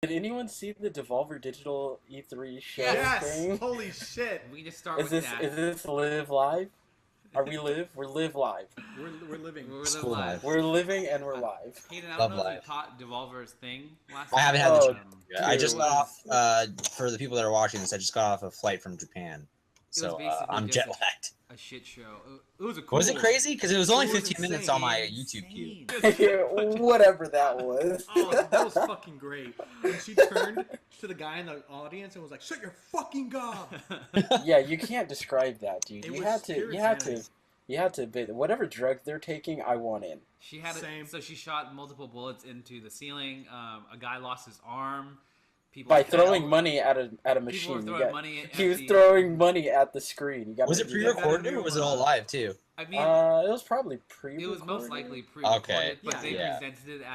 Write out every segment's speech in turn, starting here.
Did anyone see the Devolver Digital E3 show Yes! thing? Holy shit! We just start Is with this that. is this live live? Are we live? We're live live. We're living. We're School live. life. We're living and we're live. Hayden, I Love don't know if life. you caught Devolver's thing last I haven't night. had the Oh, chance yet. I just dude. got off, for the people that are watching this, I just got off a flight from Japan. It was So basically I'm just jet lagged. a shit show. It was a cool. Was it crazy? Because it was only It was 15 minutes insane. on my YouTube queue. Whatever that was. Oh, that was fucking great. When she turned to the guy in the audience and was like, "Shut your fucking gob!" Yeah, you can't describe that, dude. It You was had to. pure You had insanity. to. You had to. Whatever drugs they're taking, I want in. She had Same. so she shot multiple bullets into the ceiling. A guy lost his arm. People By were throwing money at a People machine. were You throwing got- money at he was the- throwing money at the screen. You got. Was it you got- pre-recorded or was it all live too? I mean, It was probably it pre-recorded. was most likely pre-recorded, Okay. but Yeah, they yeah. presented it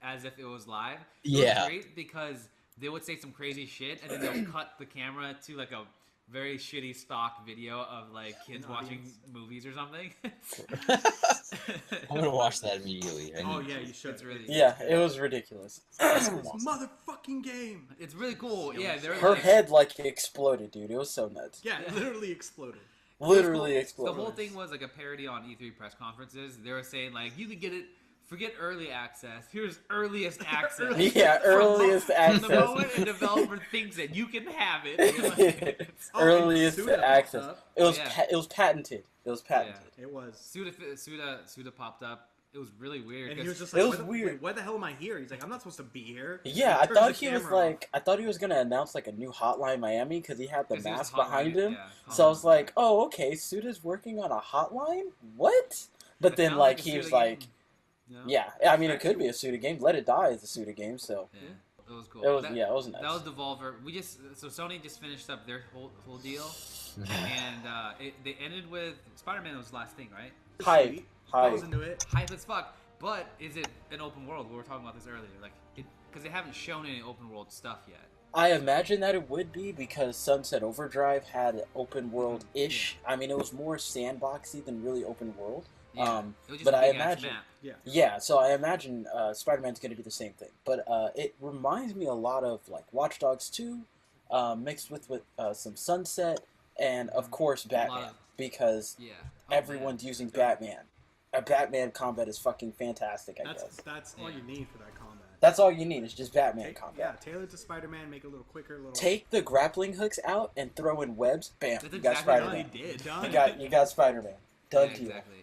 as if it was live. It Yeah. was great because they would say some crazy shit, and then they'll cut the camera to like a very shitty stock video of like kids watching movies or something. I'm gonna watch that immediately. Oh yeah, you should. It's really Yeah, it was ridiculous. This motherfucking game. It's really cool. Yeah, they're Her like, head like exploded, dude. It was so nuts. Yeah, it literally exploded. Literally The exploded. whole thing was like a parody on E3 press conferences. They were saying like, you can get it. Forget early access. Here's earliest access. Yeah, earliest From access. the moment a developer thinks it, you can have it. You're like, Earliest Suda popped access. up. It was Yeah. it was patented. It was patented. It was. Suda popped up. It was really weird. And he was 'cause just It like, was why the, weird. wait, why the hell am I here? He's like, I'm not supposed to be here. Yeah, He I turns thought the he was camera off. like I thought he was gonna announce like a new Hotline Miami because he had the 'cause he was mask hotline, behind him. yeah, So I was hotline. like, oh okay, Suda's working on a hotline. What? But It then sounds like a he was Suda like, game, you know? yeah, I mean it could be a Suda game. Let It Die is a Suda game. So Yeah, it was cool. it was it was nice. That was Devolver. So Sony just finished up their whole deal, and they ended with Spider-Man was the last thing, right? Hype, Sweet. I was hype. into it. Hype as fuck. But is it an open world? We were talking about this earlier, like because they haven't shown any open world stuff yet. I imagine that it would be because Sunset Overdrive had open world ish. I mean, it was more sandboxy than really open world. Yeah, it was just but a I big-ass imagine, map. Yeah. yeah. So I imagine Spider-Man's going to do the same thing. But it reminds me a lot of like Watch Dogs 2, mixed with some Sunset, and of course Batman of- because Yeah, everyone's using Batman. A Batman combat is fucking fantastic. I guess That's all Yeah. you need for that combat. that's all you need is just Batman Yeah, combat. tailor to Spider-Man, make it a little quicker, a little. Take the grappling hooks out and throw in webs. Bam! That's You got exactly what Spider-Man. they did. Done. You got Spider-Man. Done Yeah, deal. exactly.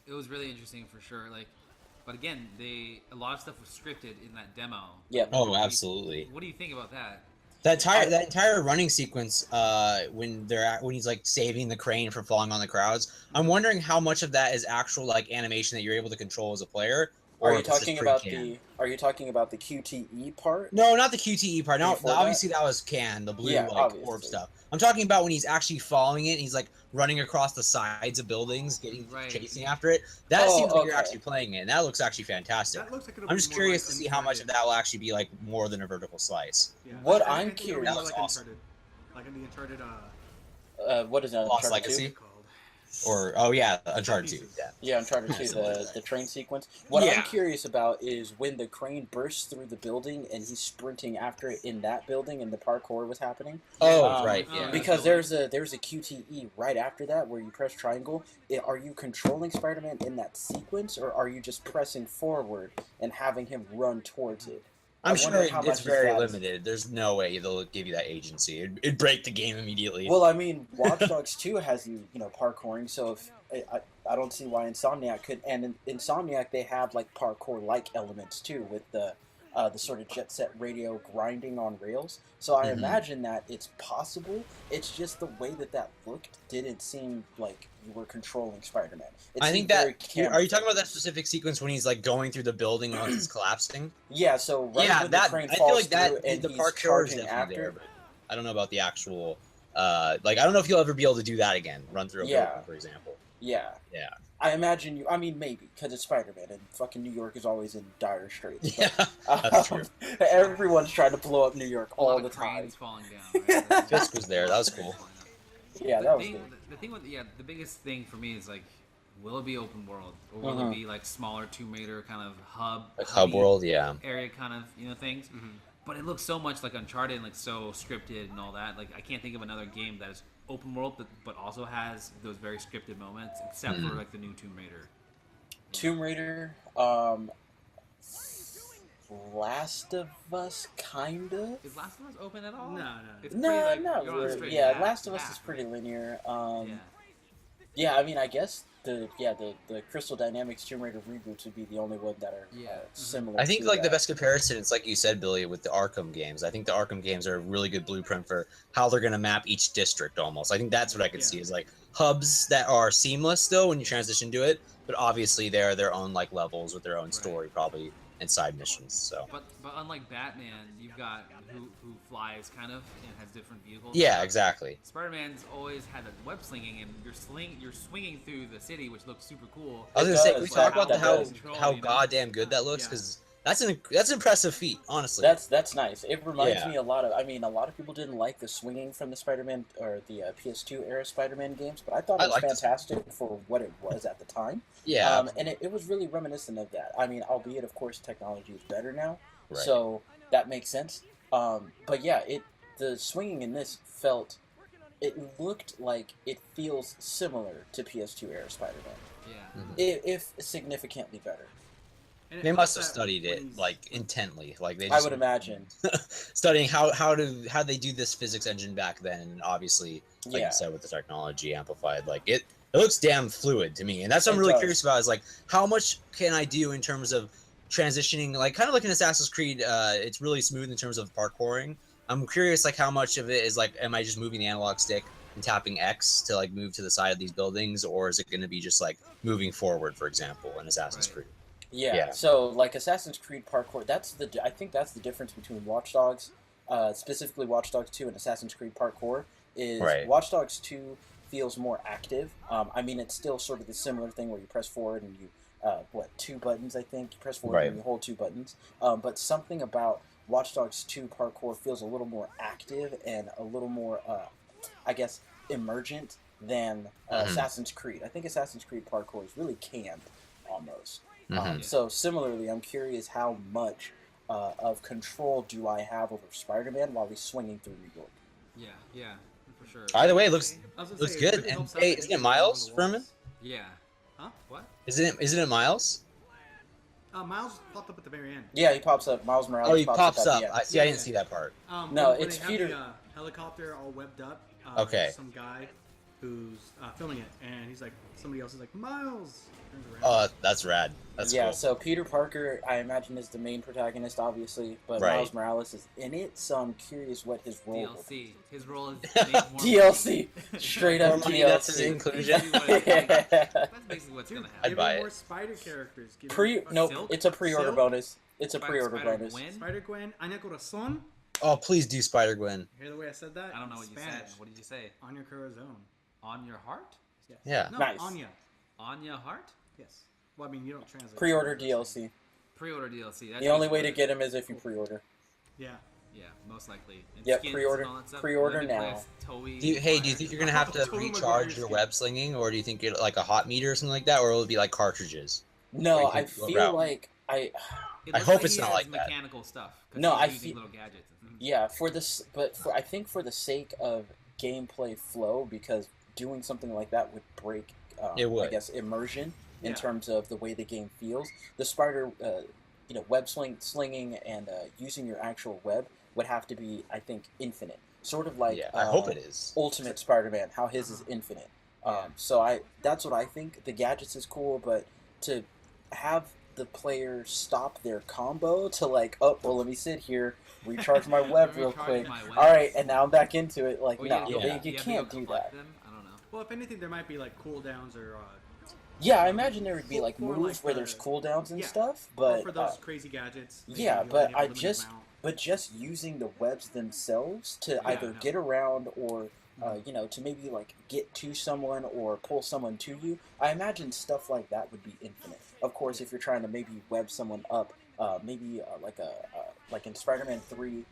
It was really interesting for sure. Like, but again, a lot of stuff was scripted in that demo. Yep. Oh, absolutely. What do you think about that? That entire running sequence, when he's like saving the crane from falling on the crowds, I'm wondering how much of that is actual like animation that you're able to control as a player. Or Are you if it's just talking about pre-canned. Are you talking about the QTE part? No, not the QTE part. No, Before that? obviously that was canned, the blue Yeah, like obviously. orb stuff. I'm talking about when he's actually following it. And he's like running across the sides of buildings, Right. chasing after it. That Oh, seems like you're okay. actually playing it, and that looks actually fantastic. That looks like it'll I'm be just more curious like to see how much of Uncharted. that will actually be like more than a vertical slice. Yeah. What I I'm think it'll be curious- more That like was awesome. Uncharted. Like in the Uncharted. What is that? Lost Uncharted 2? Legacy? What's it called? Or Uncharted 2. Pieces. Yeah. Yeah, Uncharted 2, the train sequence. What Yeah. I'm curious about is when the crane bursts through the building and he's sprinting after it in that building and the parkour was happening. Oh, right. oh, Yeah. Because there's a QTE right after that where you press triangle. Are you controlling Spider-Man in that sequence, or are you just pressing forward and having him run towards it? I I'm wonder sure how it's much very that is. limited. There's no way they'll give you that agency. It'd break the game immediately. Well, I mean, Watch Dogs 2 has you know parkouring, so if I don't see why Insomniac could. And in Insomniac, they have like parkour-like elements too, with the sort of jet set radio grinding on rails. So I Mhm. imagine that it's possible. It's just the way that looked didn't seem like you were controlling Spider-Man. It I seemed think very that. Are you talking about that camera-focused. specific sequence when he's like going through the building once it's collapsing? Yeah. So right Yeah, when that the train I feel falls like that through and the he's parkour is charging definitely after. there, but I don't know about the actual. Like I don't know if you'll ever be able to do that again. Run through a Yeah. building, for example. Yeah. Yeah. I imagine you. I mean, maybe because it's Spider-Man, and fucking New York is always in dire straits. Yeah, But, that's true. everyone's trying to blow up New York A lot all of the time. cranes falling down. Right? Fisk was there. That was cool. Yeah, the that was thing, good. The thing with the biggest thing for me is like, will it be open world or will Mhm. it be like smaller Tomb Raider kind of hub Like hub hubby world, yeah. area kind of things? But it looks so much like Uncharted and like so scripted and all that. Like I can't think of another game that is open world but also has those very scripted moments, except for like the new Tomb Raider. Tomb Raider, Last of Us, kind of. Is Last of Us open at all? No. It's No, pretty, like, not you're on a really. straight Yeah, path- Last of Us path, is pretty right? linear. Yeah. Yeah, I mean, I guess the Crystal Dynamics Tomb Raider reboots would be the only one that are Yeah. similar. I think to like the that. best comparison is like you said, Billy, with the Arkham games. I think the Arkham games are a really good blueprint for how they're gonna map each district almost. I think that's what I could see is like hubs that are seamless still when you transition to it, but obviously they're their own like levels with their own story probably and side missions. So But unlike Batman, you've got who flies kind of and has different vehicles. yeah, exactly. Spider-Man's always had a web slinging, and you're swinging through the city, which looks super cool. I was It gonna say, does, can we talk like, about that how does. how You know? goddamn good that looks? Yeah. Because that's an impressive feat, honestly. That's nice. It reminds Yeah. me a lot of. I mean, a lot of people didn't like the swinging from the Spider-Man or the PS2 era Spider-Man games, but I thought I it was liked the fantastic for what it was at the time. yeah, And it was really reminiscent of that. I mean, albeit of course technology is better now, right. so that makes sense. But yeah, the swinging in this it looked like it feels similar to PS2 era Spider-Man, Yeah. if significantly better. And it They helps must have that studied when it he's- like intently. Like they I just would imagine. studying how they do this physics engine back then, and obviously, like Yeah. you said, with the technology amplified, like it looks damn fluid to me, and that's what I'm It really does. curious about. Is like how much can I do in terms of transitioning, like kind of like in Assassin's Creed, it's really smooth in terms of parkouring. I'm curious, like how much of it is like, am I just moving the analog stick and tapping X to like move to the side of these buildings, or is it going to be just like moving forward, for example, in Assassin's Right. Creed? Yeah. So like Assassin's Creed parkour, I think that's the difference between Watch Dogs, specifically Watch Dogs 2 and Assassin's Creed parkour. Is Right. Watch Dogs 2 feels more active. I mean, it's still sort of the similar thing where you press forward and you two buttons, I think. You press forward Right. and you hold two buttons. But something about Watch Dogs 2 parkour feels a little more active and a little more, I guess, emergent than Assassin's Creed. I think Assassin's Creed parkour is really canned almost. So similarly, I'm curious how much of control do I have over Spider-Man while he's swinging through New York. Yeah, for sure. Either way, it looks I was gonna looks say, good. it really And helps out hey, that isn't he it can Miles go on the Furman? walls. Yeah. Huh? What? Isn't it Miles? Miles popped up at the very end. Yeah, he pops up. Miles Morales. Oh, he pops at up. the end. I see. I didn't see that part. No, when it's they have Peter- The, helicopter all webbed up. Okay. Some guy who's filming it, and he's like, somebody else is like, Miles. Turns around. Oh, that's rad. That's yeah, cool. so Peter Parker, I imagine, is the main protagonist, obviously, but Right. Miles Morales is in it, so I'm curious what his role will be. DLC. His role is to make more DLC, straight More up money, that's his DLC. inclusion. That's basically what's Dude, gonna I'd happen. give buy him it. more spider characters. Give Pre, him nope, Silk? it's a pre-order Silk? bonus. It's a pre-order Spider bonus. Gwen? Spider-Gwen, Anya Corazon. Oh, please do Spider-Gwen. Hear the way I said that? I don't know In what you Spanish. said. What did you say? Anya Corazon. On your heart? Yes. Yeah. No, Nice. Anya. Anya Heart? Yes. Well, I mean, you don't translate. Pre-order That's what I'm saying. DLC. Pre-order DLC. That's The only way to basically get him is if you pre-order. Yeah. Yeah, most likely. And Yep, skins pre-order- and all that stuff. pre-order Limited now. class, Toei, Do you think you're gonna have to Totally recharge Maguire's your skin. web slinging, or do you think it like a hot meter or something like that, or will it be like cartridges? No, Or I you can go feel around. like It I looks hope like it's he not has like that. mechanical stuff. 'cause No, he's I using feel- little gadgets. and things. yeah, for this, but I think for the sake of gameplay flow, because doing something like that would break, It would. I guess, immersion in Yeah. terms of the way the game feels. The spider, web slinging and using your actual web would have to be, I think, infinite. Sort of like Yeah, I hope it is. Ultimate Spider-Man, how his is infinite. So that's what I think. The gadgets is cool, but to have the player stop their combo to like, oh, well, let me sit here, recharge my web real Recharge quick. my web. All right, and now I'm back into it. Like, Or no, you, yeah. you have to can't go do collect that. Them? I don't know. Well, if anything, there might be like cooldowns or. Yeah, I imagine there would be like For, moves like, where there's cooldowns and yeah. stuff, Or but for those crazy gadgets. maybe yeah, you'll but enable I limited just amount. but just using the webs themselves to either no. get around or to maybe like get to someone or pull someone to you. I imagine stuff like that would be infinite. Of course, if you're trying to maybe web someone up, maybe like in Spider-Man 3,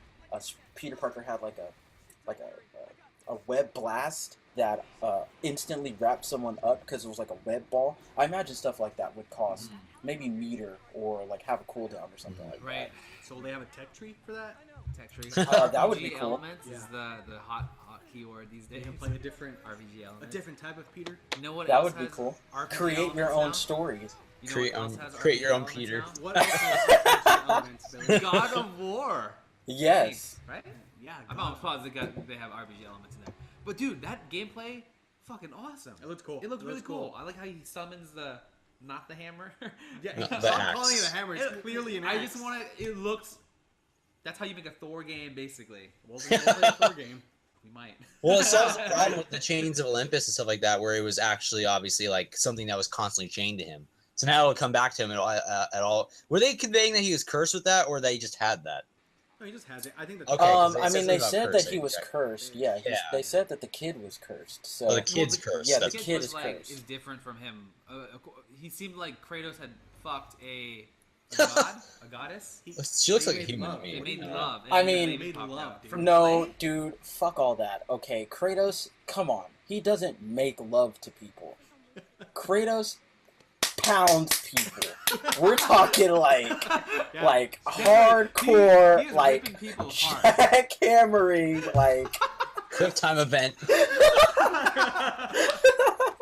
Peter Parker had like a a web blast that instantly wrapped someone up because it was like a web ball. I imagine stuff like that would cost maybe meter or like have a cooldown or something like Right. So will they have a tech tree for that? Tech tree. That would be RPG cool. Elements is the hot keyword these They days. can play a different RPG Elements. A different type of Peter. You know what that. That else would be has cool. RPG Create your Elements own now? stories. You know Create what else own- has create your RPG own Elements Peter. now? What else has RPG elements, Billy? God of War. Yes. Right? Yeah, I'm almost positive they have RPG elements in there. But dude, that gameplay, fucking awesome. It looks cool. It looks It really looks cool. cool. I like how he summons not the hammer. Yeah, The stop axe. calling it a hammer. It's clearly an axe. I just want to. It looks. That's how you make a Thor game, basically. Well, then we'll play a Thor game. We might. Well, it solves the problem with the chains of Olympus and stuff like that, where it was actually obviously like something that was constantly chained to him. So now it'll come back to him at all. Were they conveying that he was cursed with that, or that he just had that? No, he just has it. I think that's Okay. 'cause I mean, something they about said that cursing, he was okay. cursed. Yeah, Yeah. they said that the kid was cursed. So Oh, the kid's the- cursed. yeah, the That's- kid was is like cursed. is different from him. He seemed like Kratos had fucked a god, a goddess. She looks They like a made human love. They being. made Yeah. love. I and mean- the baby Made popped love, out. dude. From No, play. dude, fuck all that. Okay, Kratos, come on. He doesn't make love to people. Kratos pounds people. We're talking like Yeah. like Definitely. hardcore, He is like ripping people apart. jackhammering, like. Quick time event.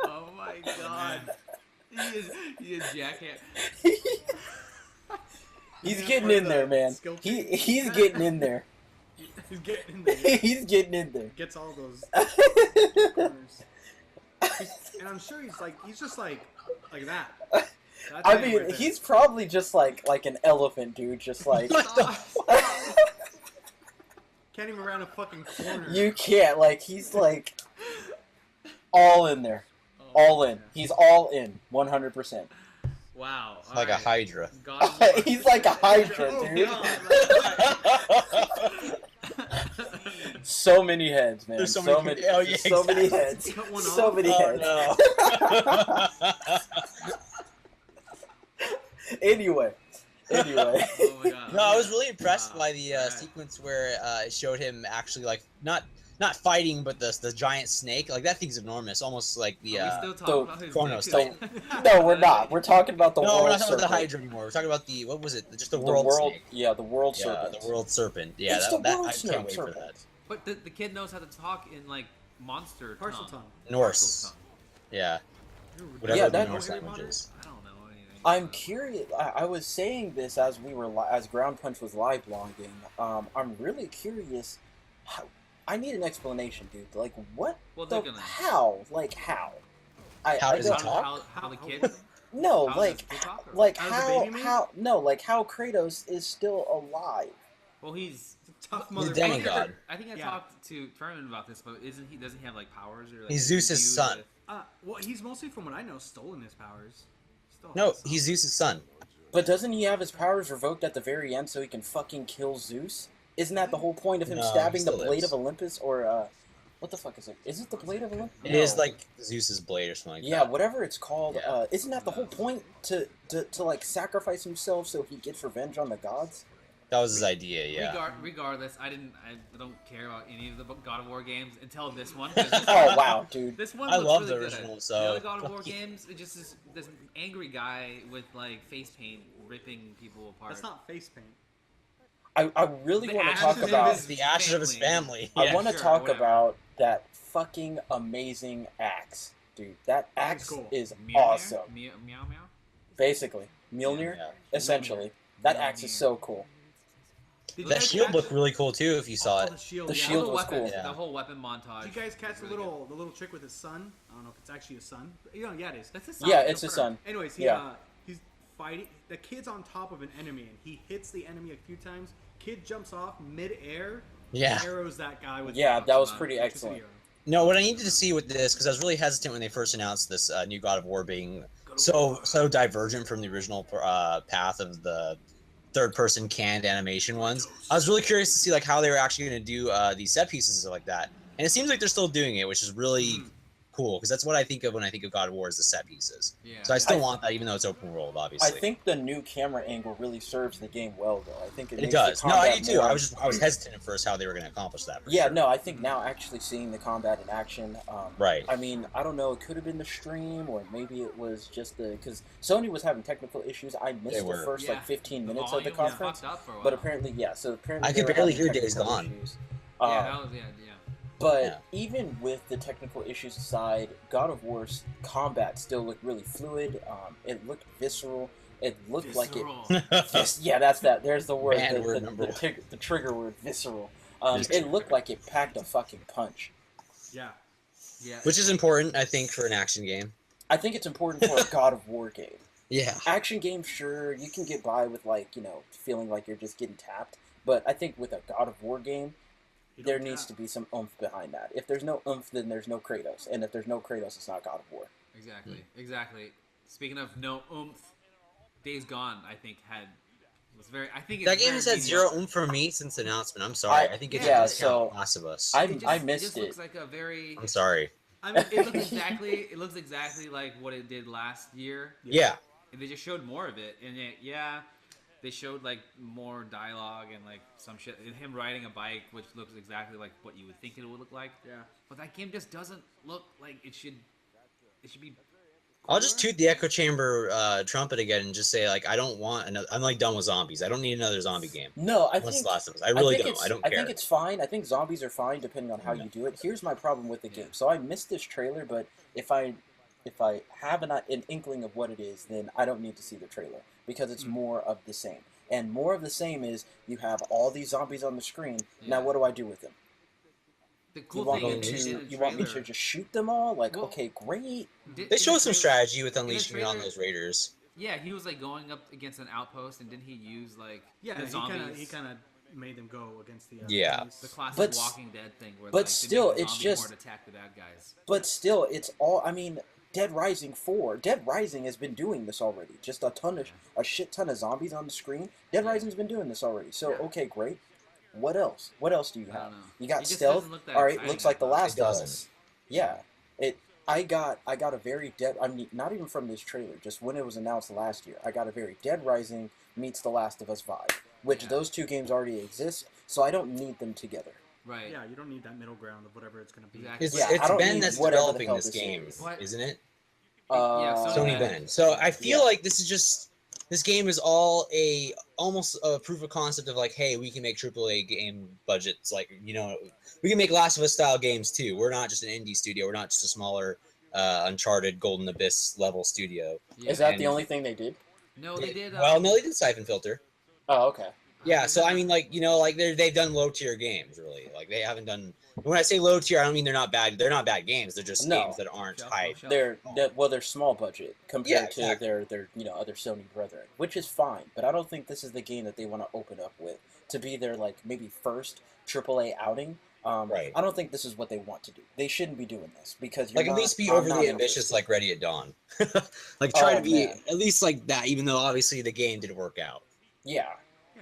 Oh my god. He is jackhand. He's Yeah, getting part of in there, the man. skill tree. He's getting in there. He's getting in there. He's getting in there. Gets all those corners. And I'm sure he's just like that. That's I him mean, right there. he's probably just like an elephant, dude. Just like What the can't even round a fucking corner. you can't. Like he's like all in there, Oh, all in. yeah. He's all in, 100%. Wow. all Like a right. Hydra. God of War. He's like a Hydra, Oh, dude. God. So many heads, man. There's so so many- many. oh, yeah, so many exactly. heads. Cut one So off. many Oh, heads. no. Anyway. Oh my god. No, I was really impressed Wow. by the Alright. sequence where it showed him actually like not fighting, but the giant snake. Like that thing's enormous, almost like the. Are we still talking the about his Chronos, dick? No, we're not. We're talking about the No, world we're not talking about the serpent. Hydra anymore. We're talking about the what was it? Just the The world. world, snake. yeah, the world Yeah, serpent. the world serpent. Yeah, It's that, the that world I can't wait for serpent. that. But the kid knows how to talk in like monster Parcel tongue. tongue. Norse. Parcel Yeah, You're whatever Yeah, the that- Norse Harry language Potter? is. tongue. I don't know anything. I'm curious. I was saying this as we were as Ground Punch was live blogging. I'm really curious. I need an explanation, dude. Like what? Well, The, they're gonna. how? Like how? How I does he don't- talk? How the kid? No, how like does the kid talk, or- like How the how baby man? how no like how Kratos is still alive. Well, he's. Tough He's mother. demigod. I think I Yeah. talked to Furman about this, but doesn't he have like powers or like? He's Zeus's imbued son. with- Well, he's mostly, from what I know, stolen his powers. Still No, has some. he's Zeus's son. But doesn't he have his powers revoked at the very end so he can fucking kill Zeus? Isn't that the whole point of him No, he stabbing the still Blade is. of Olympus? Or what the fuck is it? Is it the Blade of Olympus? It is like Zeus's blade or something like Yeah, that. whatever it's called. Yeah. Isn't that the whole point to like sacrifice himself so he gets revenge on the gods? That was his idea. Yeah. Regardless, I don't care about any of the God of War games until this one. 'cause this Oh one- wow, dude. This one I looks love really the good. original, The so- other God of War games, it just is this angry guy with like face paint ripping people apart. That's not face paint. I really The want to ashes talk of about. his The ashes of his family. I Yeah. want to sure, talk whatever. about that fucking amazing axe, dude. That axe cool. is Mjolnir? awesome. Meow meow. Basically, Mjolnir. Yeah. Essentially, that axe is so cool. Did you That guys shield catch- looked really cool too. If you saw Oh, it. the shield. The yeah. shield the was weapon, cool. Yeah. The whole weapon montage. Did you guys catch the really little trick with his son? I don't know if it's actually his son. But, yeah, it is. That's his son. Yeah, it's his son. Anyways, Yeah. he's fighting. The kid's on top of an enemy, and he hits the enemy a few times. Kid jumps off mid-air. Yeah. Arrows that guy with. Yeah, that was Awesome. pretty Just a excellent. hero. No, what I needed to see with this, because I was really hesitant when they first announced this new God of War being so divergent from the original path of the third-person canned animation ones. I was really curious to see like how they were actually going to do these set pieces and stuff like that. And it seems like they're still doing it, which is really cool because that's what I think of when I think of God of War is the set pieces. Yeah. So I still want that, even though it's open world, I obviously. think the new camera angle really serves the game well, though. I think it It makes does. the No, I do combat too. more- I was hesitant at first how they were going to accomplish that. For Yeah, sure. no, I think now actually seeing the combat in action, Right. I mean, I don't know, it could have been the stream, or maybe it was just because Sony was having technical issues. I missed They the were. first like 15 minutes of the volume was conference, fucked up for a while. but apparently, yeah. So apparently, I they could were barely having hear Days technical Gone. issues. Yeah, that was yeah. But Yeah. even with the technical issues aside, God of War's combat still looked really fluid. It looked visceral. It looked like it. Yeah, that's that. There's the word. Bad The, word the, number the, one. tig- the trigger word, visceral. Visceral. It looked like it packed a fucking punch. Yeah. Yeah. Which is important, I think, for an action game. I think it's important for a God of War game. Yeah. Action game, sure, you can get by with feeling like you're just getting tapped. But I think with a God of War game, You there don't needs tap. to be some oomph behind that. If there's no oomph, then there's no Kratos, and if there's no Kratos, it's not God of War. Exactly. Speaking of no oomph, Days Gone, I think was very. I think That it's game has very had zero mediocre. oomph for me since the announcement. I'm sorry. I think it's yeah, a discount so Last of Us. I It missed just it. looks like a very. I'm sorry. I mean, it looks exactly like what it did last year. Yeah. And they just showed more of it, and they showed like more dialogue and like some shit. And him riding a bike, which looks exactly like what you would think it would look like. Yeah. But that game just doesn't look like it should. It should be. I'll just toot the echo chamber trumpet again and just say like I don't want another. I'm like done with zombies. I don't need another zombie game. No, I Unless think The Last of Us. I really think don't. it's- I don't I care. think it's fine. I think zombies are fine depending on how you do it. Here's my problem with the game. So I missed this trailer, but if I have an inkling of what it is, then I don't need to see the trailer because it's more of the same. And more of the same is you have all these zombies on the screen. Now Yeah. what do I do with them? The You cool want thing me is, they to did a you want me trailer- to just shoot them all? Like, Well, okay, great. did- They in showed the some trailer- strategy with in the unleashing it on trailer- those raiders. Yeah, he was like going up against an outpost, and didn't he use like Yeah. the zombies? He kind of made them go against the. Yeah. zombies. The classic But- Walking Dead thing, where but like, they still, make the it's zombie just- horde attack the bad guys. But still, it's all. I mean, Dead Rising 4. Dead Rising has been doing this already. Just a shit ton of zombies on the screen. Dead Rising's been doing this already. So Yeah. okay, great. What else? What else do you I have? don't know. You got It just stealth. doesn't look that All right, exciting, looks like The I thought. Last It of doesn't. Us. Yeah, it. I got a very Dead. I mean, not even from this trailer. Just when it was announced last year, I got a very Dead Rising meets The Last of Us vibe. Which Yeah. those two games already exist, so I don't need them together. Right. Yeah, you don't need that middle ground of whatever it's going to be. Exactly. It's, Yeah, I it's don't Ben need that's whatever the developing hell this this game, is. What? isn't it? Sony Sony Ben. Ben. So I feel Yeah. like this is just this game is all almost a proof of concept of like, hey, we can make AAA game budgets. Like, you know, we can make Last of Us style games too. We're not just an indie studio. We're not just a smaller Uncharted Golden Abyss level studio. Yeah. Is that And- the only thing they did? No, they did. Well, no, they did Siphon Filter. Oh, okay. Yeah, so I mean, like, you know, like they've done low tier games, really. Like they haven't done. When I say low tier, I don't mean they're not bad. They're not bad games. They're just No. games that aren't Shelf, high. shelf. They're small budget compared Yeah, exactly. to their other Sony brethren, which is fine. But I don't think this is the game that they want to open up with to be their like maybe first AAA outing. Right. I don't think this is what they want to do. They shouldn't be doing this because you're Like not, at least be I'm overly not ambitious, interested. like Ready at Dawn. Like try Oh, to be man. at least like that, even though obviously the game did work out. Yeah,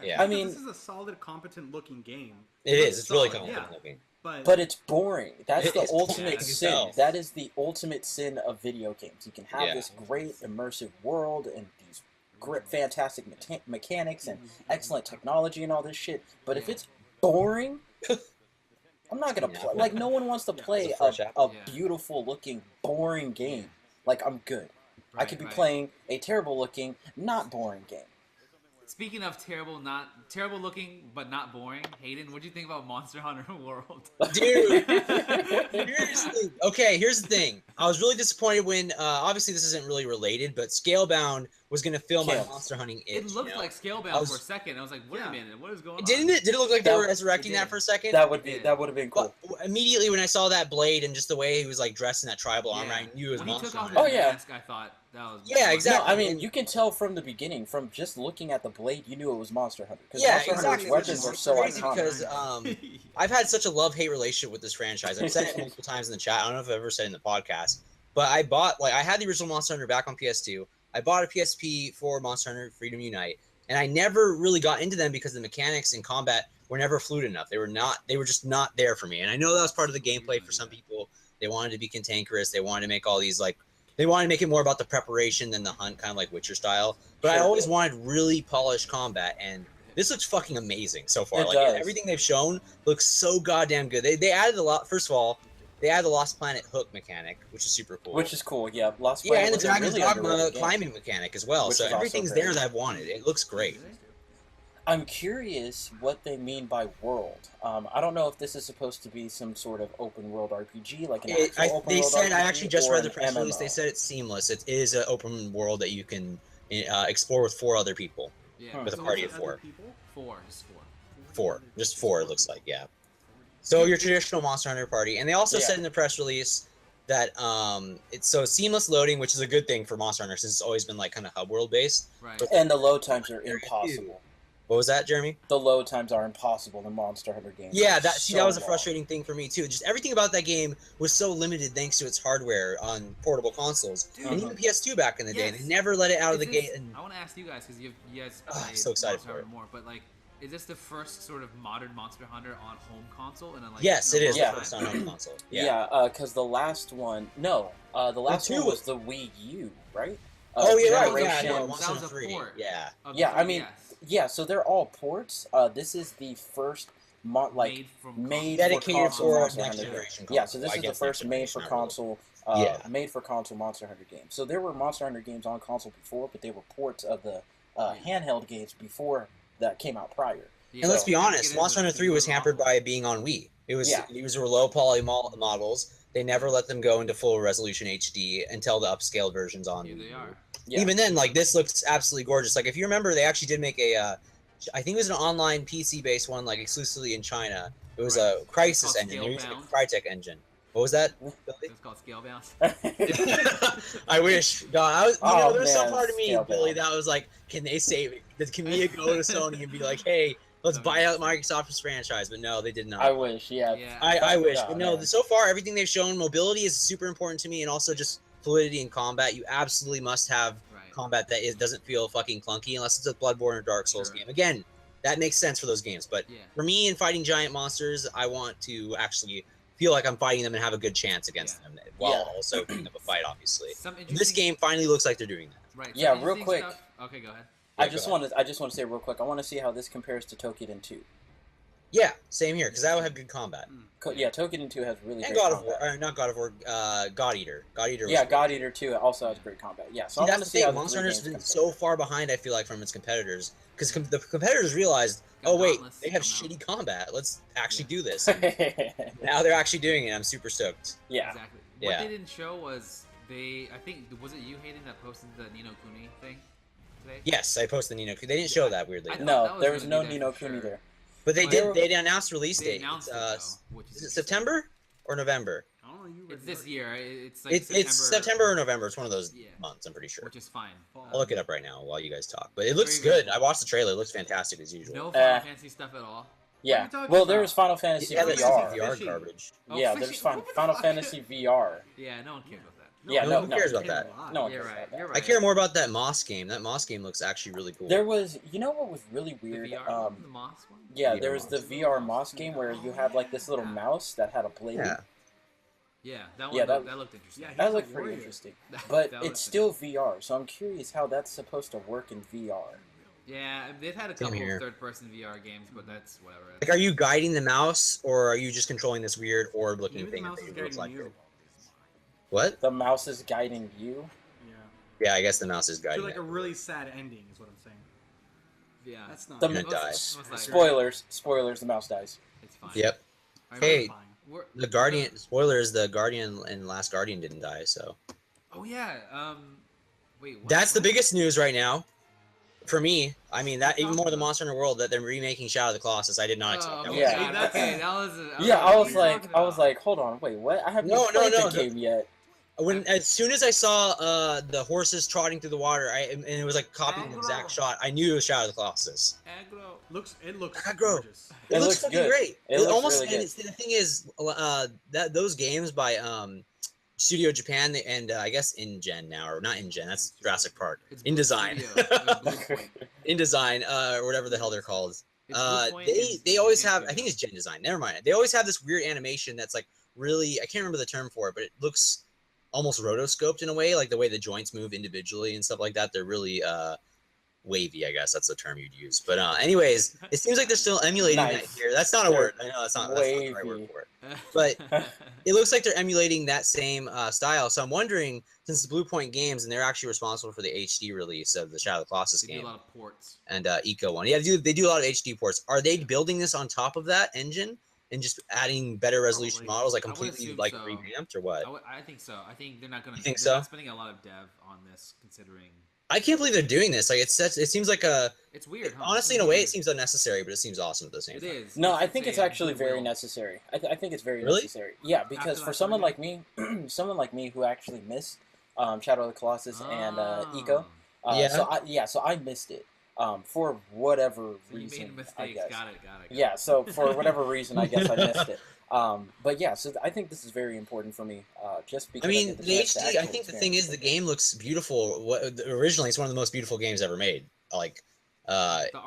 Yeah. I mean- this is a solid, competent looking game. It is. It's really solid, complicated yeah. looking. But but it's boring. That's It the is boring ultimate as sin. hell. That is the ultimate sin of video games. You can have Yeah. this great immersive world and these great, fantastic mechanics and excellent technology and all this shit. But if Yeah. it's boring, I'm not gonna Yeah. play. Like no one wants to play It's a fresh a apple. Yeah. beautiful looking boring game. Like I'm good. I could be Right. playing a terrible looking, not boring game. Speaking of terrible looking but not boring, Hayden, what'd you think about Monster Hunter World? Dude, here's the thing. I was really disappointed when, obviously this isn't really related, but Scalebound was going to fill my Yeah. monster hunting itch. It looked you know? like Scalebound I was- for a second. I was like, wait a minute, what is going on? Didn't it? Did it look like they That- were resurrecting it that did. for a second? That would be Yeah. that would have been cool. But immediately when I saw that blade and just the way he was like dressed in that tribal armor, I knew it was when he Monster took off Hunter. his Oh, yeah. mask, I thought that was Yeah, exactly. No, I mean you can tell from the beginning, from just looking at the blade, you knew it was Monster Hunter. Because Yeah, Monster exactly. Hunter's Which is weapons are so crazy iconic. because I've had such a love-hate relationship with this franchise. I've said it multiple times in the chat. I don't know if I've ever said it in the podcast, but I had the original Monster Hunter back on PS2. I bought a PSP for Monster Hunter Freedom Unite, and I never really got into them because the mechanics in combat were never fluid enough. They were just not there for me. And I know that was part of the gameplay for some people. They wanted to be cantankerous. They wanted to make all these like, they wanted to make it more about the preparation than the hunt, kind of like Witcher style. But I always wanted really polished combat, and this looks fucking amazing so far. It Like does. everything they've shown looks so goddamn good. They added a lot. First of all, they added the Lost Planet hook mechanic, which is super cool. Which is cool, yeah. Lost Yeah, Planet and the was a Dragon's really Dogma underrated game. climbing mechanic as well. Which So is also everything's great. there that I've wanted. It looks great. I'm curious what they mean by world. I don't know if this is supposed to be some sort of open world RPG, like an actual open They world said, RPG, I actually just or read the an press release. MMO. They said it's seamless. It is an open world that you can explore with 4 other people. Yeah, With a So party what's of the other 4. people? just 4. 4. Just 4, it looks like, yeah. So your traditional Monster Hunter party. And they also said in the press release that it's so seamless loading, which is a good thing for Monster Hunter since it's always been like kind of hub world based. Right. And the load times are impossible. What was that, Jeremy? The load times are impossible in Monster Hunter games. Yeah, They're that was a long. frustrating thing for me too. Just everything about that game was so limited thanks to its hardware on portable consoles. Dude. And even PS2 back in the day, Yes. they never let it out of the Is gate. this- And I want to ask you guys because you guys Oh, I'm played so excited Monster for Hunter it. more, but like, is this the first sort of modern Monster Hunter on home console? And like, yes, in it a is long Yeah. the first time? on home console. Yeah, because the last one, the last 2 one was- was the Wii U, right? Oh yeah, right, Generation- yeah, no, That Monster was Hunter a 3. port. Yeah. Of the Yeah, I mean, 3DS, Yeah, so they're all ports. This is the first made from made Dedicated console for Monster next Hunter game. generation Yeah, console. so this I is the guess first next made for generation, console, Yeah. made for console Monster Hunter game. So there were Monster Hunter games on console before, but they were ports of the handheld games before that came out prior. Yeah, And let's so- be honest, Monster Hunter 3 was hampered by being on Wii. These were low poly models. They never let them go into full resolution HD until the upscaled versions on Here Wii they U. are. Yeah. Even then, like this looks absolutely gorgeous. Like if you remember, they actually did make a, I think it was an online PC based one, like exclusively in China. It was a Crysis called engine. They're using a Scalebound. Crytek engine. What was that? Billy? It's called Scale Bounce. I wish. God, I was. Oh, There's some man, part of me, Scalebound. Billy, that was like, can they save it? Can we go to Sony and be like, hey, let's buy out Microsoft's franchise? But no, they did not. I wish, yeah. Yeah. I wish. Yeah, But no, man. so far everything they've shown, mobility is super important to me, and also just fluidity in combat. You absolutely must have Right. combat that doesn't feel fucking clunky unless it's a Bloodborne or Dark Souls Sure. game. Again, that makes sense for those games. But Yeah. for me, in fighting giant monsters, I want to actually feel like I'm fighting them and have a good chance against them, while Yeah. also putting up a fight, obviously. Some And this interesting- game finally looks like they're doing that. Right. some Yeah, real interesting quick. stuff- Okay, go ahead. I Yeah, just go want to say real quick. I want to see how this compares to Tokiden 2. Yeah, same here, because that would have good combat. Yeah, Tokiden 2 has really And great God of combat. War, not God of War, God Eater. God Eater was Yeah, great. God Eater 2 also has great combat. Yeah, so See, I that's want the to see how thing. the Monster three Hunter's games been compare. so far behind, I feel like, from its competitors. Because the competitors realized, oh, wait, Dauntless they have come out. shitty combat. Let's actually do this. yeah. Now they're actually doing it. I'm super stoked. Exactly. What Yeah. they didn't show was I think, was it you, Hayden, that posted the Nino Kuni thing today? Yes, I posted the Nino Kuni. They didn't show that, weirdly. I thought No, that was there was gonna no be Nino there for Kuni sure. there. But they Well, did. They announced release They date. announced It's, it, though, which is is it interesting. September or November? I don't know. You It's this year. It's It's September or November. It's one of those Yeah. months, I'm pretty sure. which is fine. I'll look it up right now while you guys talk. But it looks Very good. good. I watched the trailer. It looks fantastic as usual. No Final Fantasy stuff at all. Yeah. you talking Well, about? there was Final Fantasy Yeah, this this is VR. VR Fishy. garbage. Oh, Yeah, fishy- there's what the Final fuck? Fantasy VR. Yeah, no one cares about that. Yeah, No, no, who cares no. about that? No one You're cares right. about that. You're right. I care more about that Moss game. That Moss game looks actually really cool. There was, you know what was really The weird? VR one, the Moss one. Yeah, VR there was the Moss. VR Moss game where you had like this little mouse that had a blade. Yeah. Yeah, that one. Yeah, that looked interesting. Yeah, That He's looked a pretty warrior. interesting. That- But that it's looked still VR, so I'm curious how that's supposed to work in VR. Yeah, they've had a Same couple here. of third-person VR games, but that's whatever. Like, are you guiding the mouse, or are you just controlling this weird orb-looking Maybe the thing? mouse that is it looks guiding like? you. What? The mouse is guiding you. Yeah. Yeah, I guess the mouse is To guiding like it. a really sad ending is what I'm saying. Yeah, That's not. The And it Most- dies. most likely. Spoilers, the mouse dies. It's fine. Yep. I Totally Hey. fine. We're- The Guardian, spoilers, the Guardian and Last Guardian didn't die, so. Oh yeah. Wait. What? That's the What? biggest news right now. For me, I mean, that even more than Monster Hunter World, that they're remaking Shadow of the Colossus, I did not expect Oh, that. okay, Yeah. that was. Yeah, I was what are you talking like, about? hold on, wait, what? I haven't No, even no, played no, the game yet. As soon as I saw the horses trotting through the water, and it was like copying the exact shot, I knew it was Shadow of the Colossus. Aggro. It looks Aggro. gorgeous. It, It looks looks fucking good. great. It looks almost, really and good. the thing is, that those games by Studio Japan and I guess InGen now, or not InGen, that's Jurassic Park. It's In Blue design. Studio, Blue Point. InDesign, or whatever the hell they're called. It's Blue Point They and always Japan have, I think it's Gen Design. Never mind. They always have this weird animation that's like really, I can't remember the term for it, but it looks almost rotoscoped in a way, like the way the joints move individually and stuff like that. They're really wavy, I guess that's the term you'd use. But anyways, it seems like they're still emulating that here. That's not a word. I know that's not the right word for it. But it looks like they're emulating that same style. So I'm wondering, since the Blue Point Games, and they're actually responsible for the HD release of the Shadow of the Colossus game. They do a lot of ports. And Eco one. Yeah, they do a lot of HD ports. Are they building this on top of that engine and just adding better resolution models, like completely like revamped, or what? I think so. I think they're not going to. You think they're so? not spending a lot of dev on this, considering. I can't believe they're doing this. Like it seems like It's weird. Huh? Honestly, in a way, it seems unnecessary, but it seems awesome at the same time. It is. No, I think it's actually very necessary. I think it's very necessary. Yeah, because for someone like me, who actually missed Shadow of the Colossus and Eco, so I missed it. For whatever reason, you made mistakes. I guess. Got it. Yeah, so for whatever reason, I guess I missed it. But yeah, so I think this is very important for me. Just because I mean, the HD. I think the thing is, the game looks beautiful. Originally, it's one of the most beautiful games ever made. Like,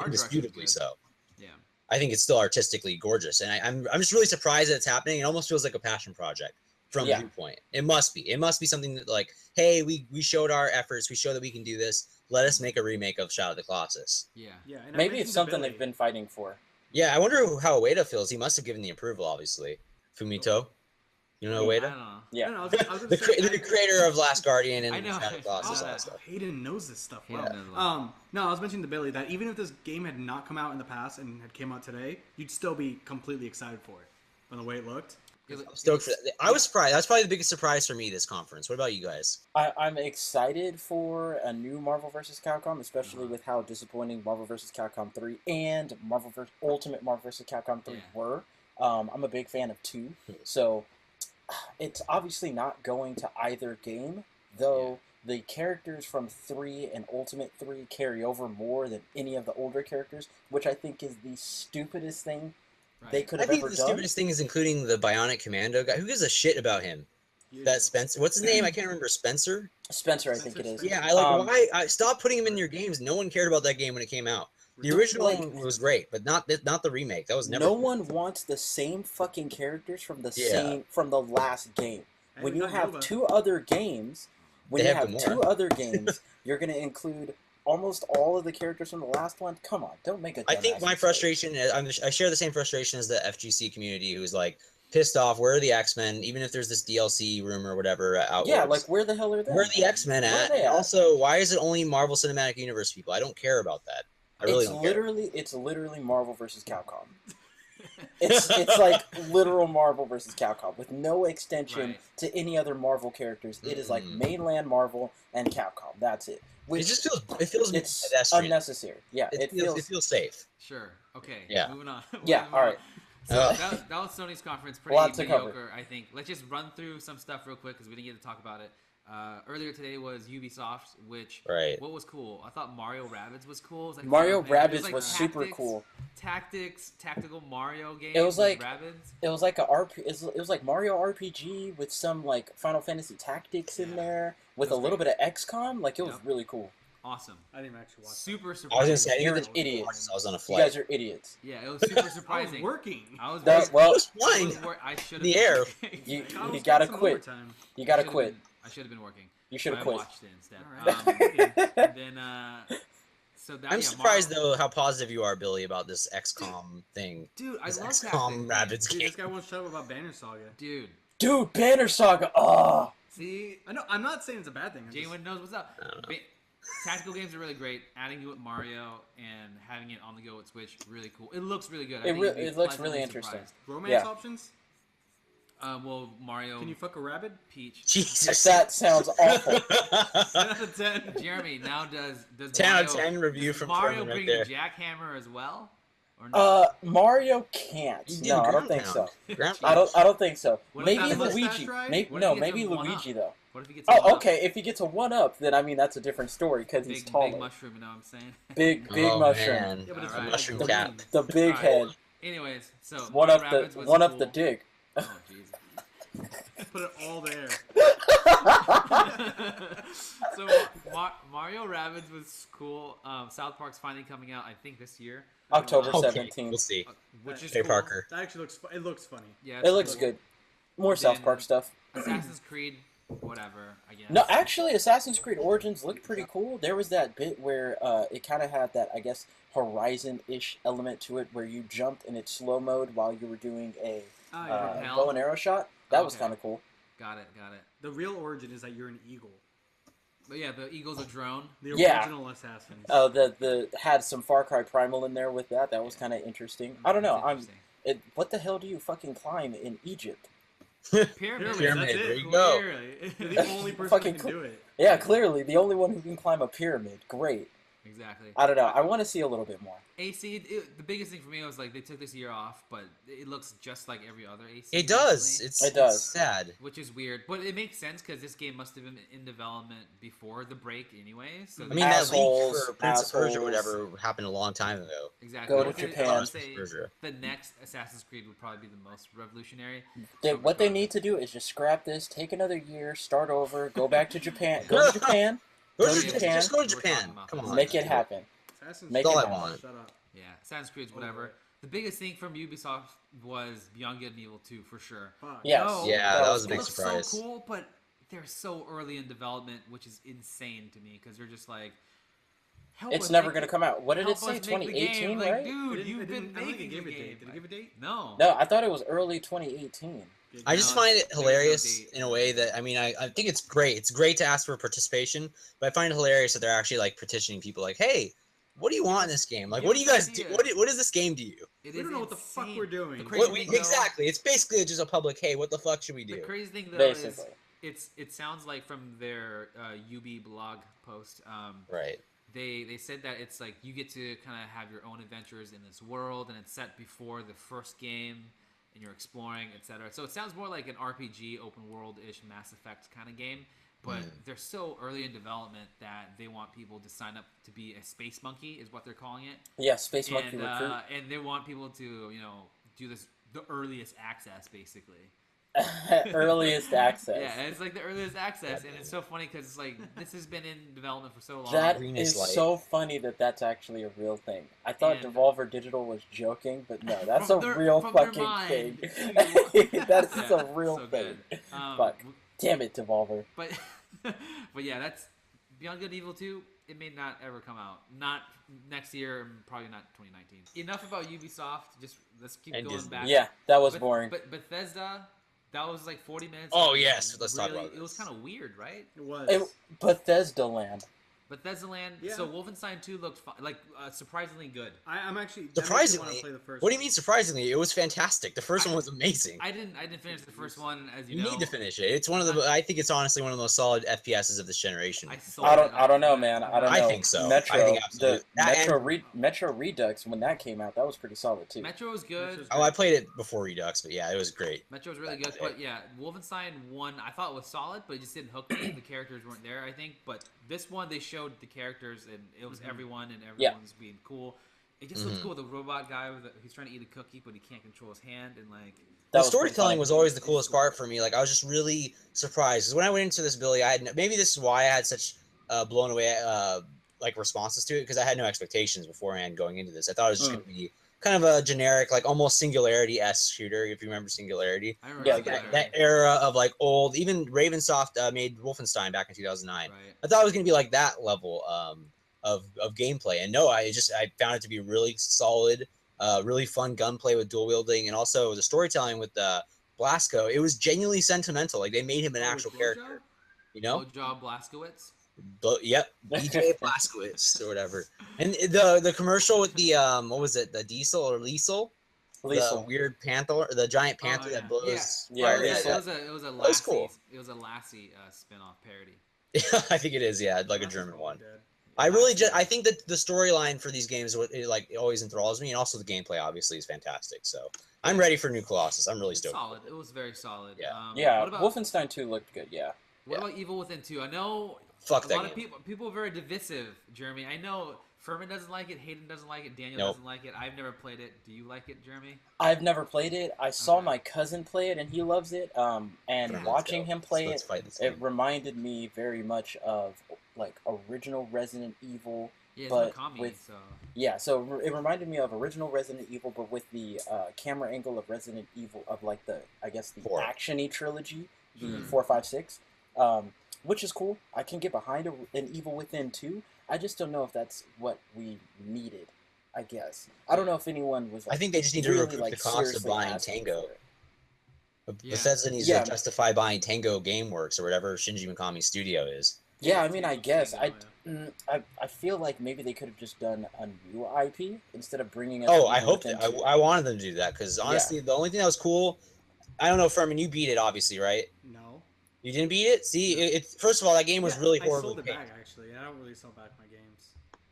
indisputably so. Yeah. I think it's still artistically gorgeous, and I'm just really surprised that it's happening. It almost feels like a passion project from Viewpoint. It must be. It must be something that, like, hey, we showed our efforts. We showed that we can do this. Let us make a remake of Shadow of the Colossus. Yeah. And maybe it's something they've been fighting for. Yeah, I wonder how Ueda feels. He must have given the approval, obviously. Fumito, you know Ueda? I don't know. Yeah, I was the creator of Last Guardian and I know. Shadow of the Colossus and all that stuff. Hayden knows this stuff well. Yeah. No, I was mentioning to Billy that even if this game had not come out in the past and had came out today, you'd still be completely excited for it from the way it looked. I'm stoked for that. I was surprised. That's probably the biggest surprise for me this conference. What about you guys? I'm excited for a new Marvel vs. Capcom, especially with how disappointing Marvel vs. Capcom 3 and Ultimate Marvel vs. Capcom 3 were. I'm a big fan of 2, so it's obviously not going to either game, though the characters from 3 and Ultimate 3 carry over more than any of the older characters, which I think is the stupidest thing they could have ever done. I think the stupidest thing is including the Bionic Commando guy. Who gives a shit about him? That Spencer. What's his name? I can't remember. Spencer, I think it is. Yeah, why? Stop putting him in your games. No one cared about that game when it came out. The original was great, but not the remake. That was never. No one wants the same fucking characters from the last game. When you have two other games, you're gonna include almost all of the characters from the last one. Come on, don't make a. I think my frustration is I share the same frustration as the FGC community, who's like pissed off. Where are the X-Men? Even if there's this DLC rumor or whatever out. Yeah, like where the hell are they? Where are the X-Men at? And also, why is it only Marvel Cinematic Universe people? I don't care about that. I really don't care. It's literally Marvel versus Capcom. It's like literal Marvel versus Capcom with no extension to any other Marvel characters. It is like mainland Marvel and Capcom. That's it. It just feels it's unnecessary. Yeah, it feels safe. Sure. Okay. Yeah. Moving on. Yeah. All right. So that was Sony's conference. Pretty mediocre, I think. Let's just run through some stuff real quick because we didn't get to talk about it. Earlier today was Ubisoft, which what was cool? I thought Mario Rabbids was cool. It was like Mario Rabbids was super cool. Tactical Mario game. It was like Rabbids. It was like it was like Mario RPG with some like Final Fantasy Tactics in there with a little bit of XCOM. Like it was really cool. Awesome. I didn't actually watch. Super surprising. I was gonna say, you're an idiot. I was on a flight. You guys are idiots. Yeah, it was super surprising. I was working. Well, flying. I should have the air. You gotta quit. You gotta quit. I should have been working. You should have quit. I watched it instead. I'm surprised though how positive you are, Billy, about this XCOM thing. Dude, I love XCOM Rabbids game. This guy won't shut up about Banner Saga. Dude, Banner Saga. Oh. See, I know. I'm not saying it's a bad thing. Jaywen knows what's up. Tactical games are really great. Adding it with Mario and having it on the go with Switch, really cool. It looks really good. It looks really interesting. Romance options. Well, Mario. Can you fuck a rabbit? Peach. Jesus, that sounds awful. 10 out of 10. Jeremy, now does 10 Mario, out of 10 review from Mario right bring there. the jackhammer as well? Or no? Mario can't. No, I don't think so. I don't think so. Maybe Luigi. Maybe Luigi though. What if he gets okay. If he gets a 1-up, then I mean that's a different story because he's taller. Big mushroom, you know what I'm saying? Big mushroom. Man. Yeah, but it's a mushroom cap. The big head. Anyways, so one up the dig. Oh Jesus. Put it all there. So Mario Rabbids was cool. South Park's finally coming out, I think, this year. October 17th. We'll see. Which is Jay cool. Parker. That actually looks. It looks funny. Yeah, it looks good. More South Park stuff. Assassin's Creed, whatever, I guess. No, actually, Assassin's Creed Origins looked pretty cool. There was that bit where it kind of had that, I guess, Horizon-ish element to it, where you jumped and it's slow mode while you were doing a bow and arrow shot. That was kind of cool. Got it. The real origin is that you're an eagle. But yeah, the eagle's a drone. The original Assassins. Oh, the had some Far Cry Primal in there with that. That was kind of interesting. I don't know. What the hell do you fucking climb in Egypt? Pyramid. There you go. You're the only person who can do it. Yeah, clearly the only one who can climb a pyramid. Great. Exactly. I don't know. I want to see a little bit more. AC, the biggest thing for me was like they took this year off, but it looks just like every other AC. It does. It does. It's sad. Which is weird, but it makes sense because this game must have been in development before the break anyway. So I mean, that leak for Prince of Persia or whatever happened a long time ago. Exactly. Go to Japan. The next Assassin's Creed would probably be the most revolutionary. What they need to do is just scrap this, take another year, start over, go back to Japan. Go to Japan. Just go to Japan. Come on. Make it happen. Make it happen. Shut up. Yeah, Assassin's Creed's whatever. The biggest thing from Ubisoft was Beyond Good and Evil 2 for sure. Yes. Yeah, that was a big looks surprise. So cool, but they're so early in development, which is insane to me because they're just like, it's never going to come out. What did it say? 2018, like, right? Dude, you've been making the game. Did it give a date? No. No, I thought it was early 2018. I just find it hilarious in a way that, I mean, I think it's great. It's great to ask for participation, but I find it hilarious that they're actually like petitioning people like, hey, what do you want in this game? Like, what do you guys do? What is this game to you? We don't know what the fuck we're doing. Exactly. It's basically just a public, hey, what the fuck should we do? The crazy thing, though, basically. is it sounds like from their UB blog post, right. They said that it's like you get to kind of have your own adventures in this world, and it's set before the first game, and you're exploring, etc. So it sounds more like an RPG, open world-ish Mass Effect kind of game. But they're so early in development that they want people to sign up to be a space monkey, is what they're calling it. Yeah, space monkey recruit. And they want people to, do the earliest access, basically. Earliest access. Yeah, it's like the earliest access, and it's so funny because it's like this has been in development for so long. That is so funny that's actually a real thing. I thought Devolver Digital was joking, but no, that's a real fucking thing. That's a real thing. Fuck. Damn it, Devolver. But yeah, that's Beyond Good and Evil 2. It may not ever come out. Not next year, probably not 2019. Enough about Ubisoft. Just let's keep going Disney. back. Yeah, that was boring. But Bethesda, that was like 40 minutes. Oh yes, let's talk about it. It was kind of weird, right? It was. Bethesda Land. Bethesda Land. Yeah. So Wolfenstein 2 looked surprisingly good. I'm actually surprisingly. Play the first what do you mean surprisingly? It was fantastic. The first one was amazing. I didn't finish the first one, as you know. You need to finish it. It's one of the. I think it's honestly one of the most solid FPSs of this generation. I don't know, man. I don't know. I think so. Metro, I think absolutely. Metro Redux, when that came out, that was pretty solid too. Metro was good. I played it before Redux, but yeah, it was great. Metro was really good, but yeah, Wolfenstein 1 I thought was solid, but it just didn't hook me. The characters weren't there, I think. But this one, they showed the characters, and it was everyone, and everyone was being cool. It just looks cool. The robot guy, he's trying to eat a cookie, but he can't control his hand, and like... The storytelling was always the coolest part for me. Like, I was just really surprised. Because when I went into this, Billy, maybe this is why I had such blown away like responses to it, because I had no expectations beforehand going into this. I thought it was just going to be kind of a generic, like almost Singularity-esque shooter, if you remember Singularity. I remember that era of like old, even Ravensoft made Wolfenstein back in 2009. Right. I thought it was going to be like that level of gameplay. And no, I found it to be really solid, really fun gunplay with dual wielding, and also the storytelling with Blasco. It was genuinely sentimental. Like they made him an actual character. You know? Job Blaskowitz. But yep, DJ Blaskowitz or whatever. And the commercial with the what was it? The Diesel or Liesel? The weird panther, the giant panther that blows. Yeah, it was a Lassie. Cool. It was a Lassie spin-off parody. Yeah, I think it is. Yeah, like a German one. I think that the storyline for these games it always enthralls me, and also the gameplay obviously is fantastic. So I'm ready for new Colossus. I'm really stoked. Solid. It was very solid. Yeah. What about, Wolfenstein 2 looked good. Yeah. What about Evil Within 2? I know a lot of people are very divisive, Jeremy. I know Furman doesn't like it, Hayden doesn't like it, Daniel doesn't like it. I've never played it. Do you like it, Jeremy? I've never played it. I saw my cousin play it, and he loves it. And watching him play it reminded me very much of like original Resident Evil Yeah, it's but Mikami, with so... Yeah, so it reminded me of original Resident Evil, but with the camera angle of Resident Evil, of like the action-y trilogy, the 4, 5, 6, which is cool. I can get behind an Evil Within 2. I just don't know if that's what we needed, I guess. I don't know if anyone was like, I think they just need to really, recoup like, the cost of seriously buying asking Tango. for it. Bethesda needs to justify buying Tango Gameworks or whatever Shinji Mikami's studio is. Yeah, I mean, I guess. I feel like maybe they could have just done a new IP instead of bringing us... Oh, I hope that. I wanted them to do that, because honestly, the only thing that was cool... I don't know, Furman, you beat it, obviously, right? No. You didn't beat it? See, first of all, that game was really horrible. I sold it back, actually. I don't really sell back my games.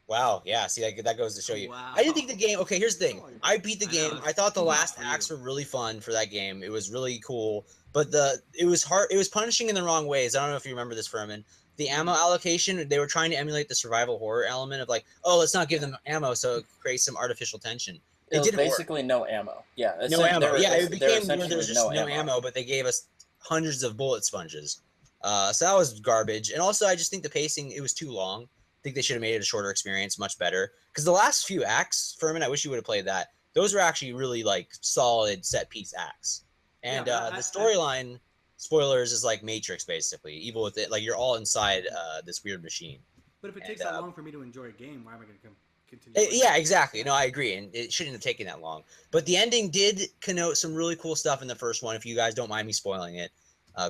Wow, yeah, see, that goes to show you. Wow. I didn't think the game... Okay, here's the thing. I beat the game. I thought the last acts were really fun for that game. It was really cool. But it was hard. It was punishing in the wrong ways. I don't know if you remember this, Furman. The ammo allocation, they were trying to emulate the survival horror element of like, oh, let's not give them ammo so it creates some artificial tension. It was basically no ammo. Yeah, no ammo. It became where there was just no ammo, but they gave us hundreds of bullet sponges. So that was garbage. And also, I just think the pacing, it was too long. I think they should have made it a shorter experience, much better. Because the last few acts, Furman, I wish you would have played that. Those were actually really like solid set piece acts. And the storyline, spoilers, is like Matrix, basically. Evil with it, like you're all inside this weird machine. But if it takes that long for me to enjoy a game, why am I going to continue? Yeah, exactly. No, I agree, and it shouldn't have taken that long. But the ending did connote some really cool stuff in the first one. If you guys don't mind me spoiling it,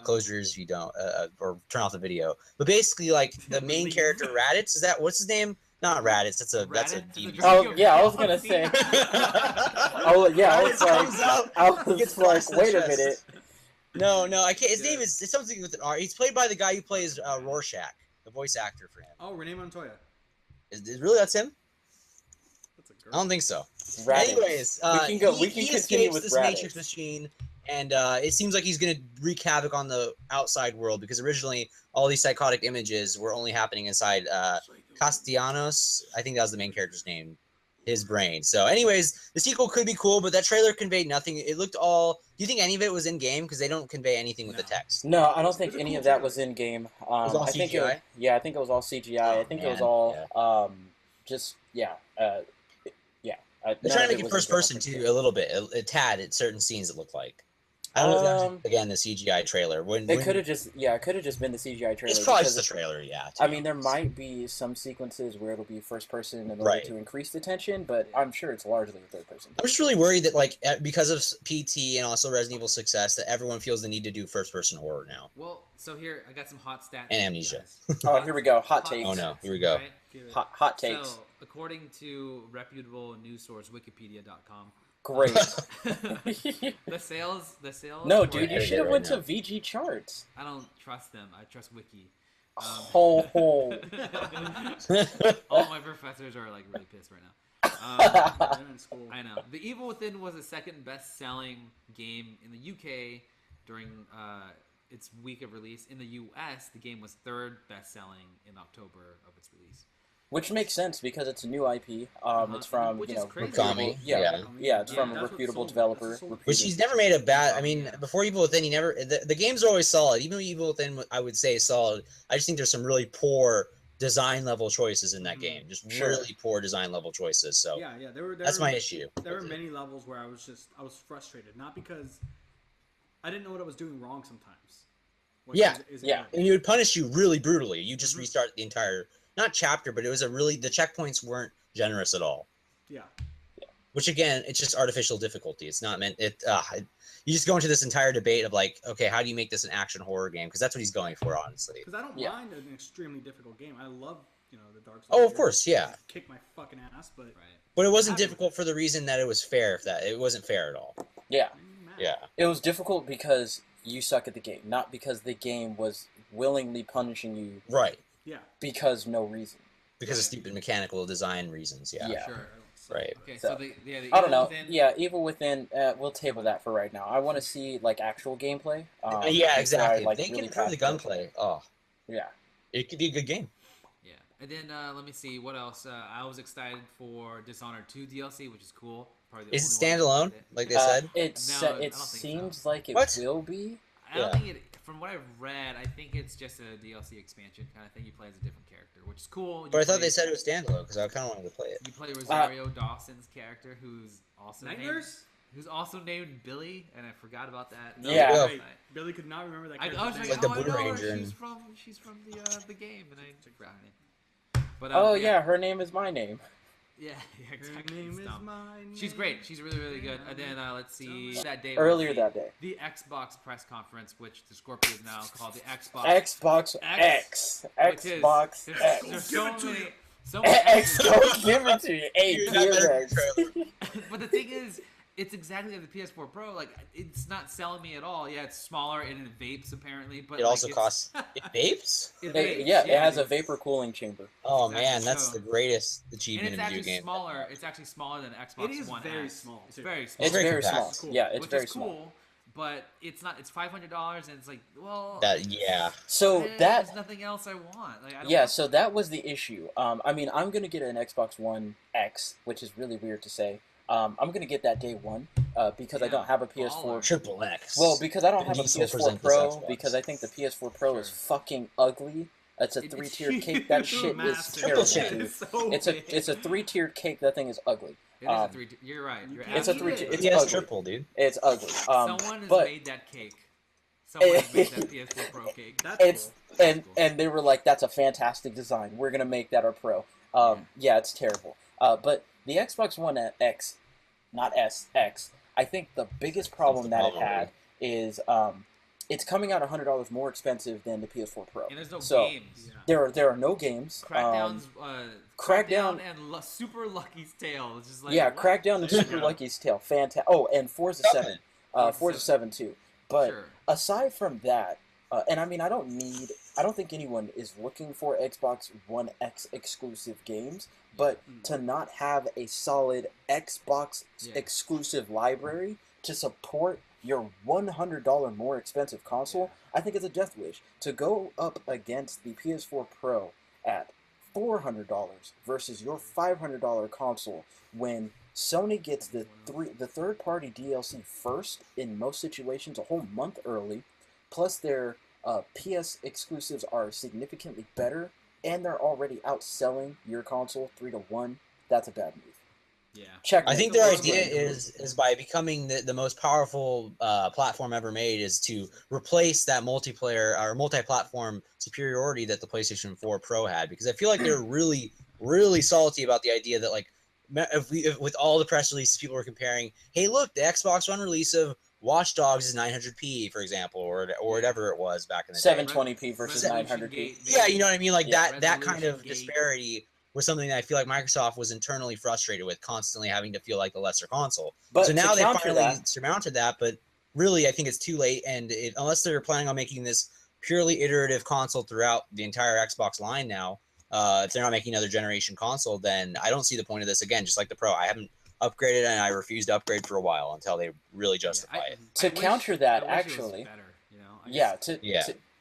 close your ears if you don't, or turn off the video. But basically, like the main character, Raditz, is that what's his name? Not Raditz. That's a DVD. Oh yeah, I was gonna say. Oh yeah, I was like, wait a minute. No, I can't. His name is something with an R. He's played by the guy who plays Rorschach, the voice actor for him. Oh, Renee Montoya. Is really that's him? That's a girl. I don't think so. Raditz. Anyways, we can continue with this Raditz. Matrix machine, and it seems like he's going to wreak havoc on the outside world, because originally all these psychotic images were only happening inside Castellanos. I think that was the main character's name. His brain. So anyways, the sequel could be cool, but that trailer conveyed nothing. It looked all... Do you think any of it was in game? Because they don't convey anything with the text. No, I don't think any of that was in game. It was all I think CGI? I think it was all CGI. I think it was all just they're trying to make it first person too, a little bit, a tad at certain scenes. It looked like. I don't know if that was, again, the CGI trailer. It could have just been the CGI trailer. It's probably just the trailer, yeah. I mean, there might be some sequences where it'll be first person in order to increase the tension, but I'm sure it's largely third person. I'm just really worried that, like, because of PT and also Resident Evil success, that everyone feels the need to do first person horror now. Well, so here, I got some hot stats. And Amnesia. Oh, here we go. Hot takes. Oh, no. Here we go. Right? Hot takes. So, according to reputable news source Wikipedia.com, great. the sales. No, dude, you should have went to VG Charts. I don't trust them. I trust Wiki. All my professors are like really pissed right now. They're in school. I know. The Evil Within was the second best-selling game in the UK during its week of release. In the US, the game was third best-selling in October of its release. Which makes sense because it's a new IP. It's from Mikami. It's from a reputable developer. Which he's never made a bad. I mean, before Evil Within, he never. The games are always solid. Even Evil Within, I would say, is solid. I just think there's some really poor design level choices in that game. Just really poor design level choices. So that's my issue. There were many levels where I was frustrated, not because I didn't know what I was doing wrong sometimes. And it would punish you really brutally. You just restart the entire. Not chapter, but it was the checkpoints weren't generous at all. Yeah. Which again, it's just artificial difficulty. It's not meant. You just go into this entire debate of like, okay, how do you make this an action horror game? Because that's what he's going for, honestly. Because I don't mind an extremely difficult game. I love, the Dark Souls. Oh, of course, yeah. Kick my fucking ass, but. Right. But it wasn't difficult for the reason that it was fair. It wasn't fair at all. Yeah. Yeah. It was difficult because you suck at the game, not because the game was willingly punishing you. Right. Yeah. Because no reason. Because of stupid mechanical design reasons, yeah. Sure. Right. Okay, so the I don't know. Evil Within, we'll table that for right now. I want to see, like, actual gameplay. Exactly. Like, they really can improve the gunplay. Oh. Yeah. It could be a good game. Yeah. And then, let me see, what else? I was excited for Dishonored 2 DLC, which is cool. Is it standalone, like they said? It seems like it will be. I don't think it... from what I've read, I think it's just a DLC expansion kind of thing. You play as a different character, which is cool. But I thought they said it was standalone because I kind of wanted to play it. You play Rosario Dawson's character, who's also named Billy, and I forgot about that. Yeah, Billy could not remember that. I was like the Blue Ranger. She's from the game, and I forgot her name. But her name is my name. Yeah, exactly. Her name is my name. She's great. She's really, really good. And then let's see. That day. The Xbox press conference, which the Scorpio is now called the Xbox. Xbox X. Xbox X. There's so many X. Don't give it to you. But the thing is, it's exactly like the PS4 Pro. Like, it's not selling me at all. Yeah, it's smaller and it vapes apparently, but it also costs. It vapes. It has a vapor cooling chamber. Oh man, that's the greatest achievement in a video game. Smaller. It's actually smaller than Xbox One. Very small. It's very small. It's very small. Cool. Yeah, it's very small. Cool, but it's not. It's $500, and it's like, well. So there's nothing else I want. Like, I don't want so that was the issue. I mean, I'm gonna get an Xbox One X, which is really weird to say. I'm going to get that day one because I don't have a PS4. Triple X. Well, because I don't have a PS4 Pro, because I think the PS4 Pro is fucking ugly. It's a 3-tiered cake. That shit is terrible, dude. It's a 3-tiered cake. That thing is ugly. It is a 3. You're right. It's a 3. It's ugly. Triple, dude. It's ugly. Someone has made that cake. Someone has made that PS4 Pro cake. That's cool. And they were like, "That's a fantastic design. We're gonna make that our Pro." Yeah, it's terrible. But the Xbox One X, not S, X, I think the biggest problem that it had is it's coming out $100 more expensive than the PS4 Pro. And there's no games. There are no games. Crackdown and Super Lucky's Tale. It's just like, Crackdown and Super Lucky's Tale. Fantastic. Oh, and Forza 7. Forza 7 too. But aside from that, and I mean, I don't think anyone is looking for Xbox One X exclusive games, but to not have a solid Xbox exclusive library to support your $100 more expensive console, I think it's a death wish. To go up against the PS4 Pro at $400 versus your $500 console when Sony gets the third-party DLC first in most situations a whole month early, plus their PS exclusives are significantly better, and they're already outselling your console 3-1. That's a bad move. Yeah, I think their idea is by becoming the most powerful platform ever made is to replace that multiplayer or multi-platform superiority that the PlayStation 4 Pro had, because I feel like they're really, really salty about the idea that, like, if with all the press releases people were comparing, hey, look, the Xbox One release of Watch Dogs is 900p, for example, or whatever it was back in the 720p versus 900p. Yeah, you know what I mean? Like that kind of disparity was something that I feel like Microsoft was internally frustrated with, constantly having to feel like the lesser console. But so now they finally surmounted that, but really I think it's too late, and unless they're planning on making this purely iterative console throughout the entire Xbox line now, if they're not making another generation console, then I don't see the point of this. Again, just like the Pro, I haven't upgraded, and I refuse to upgrade for a while until they really justify it. To counter that, actually, better,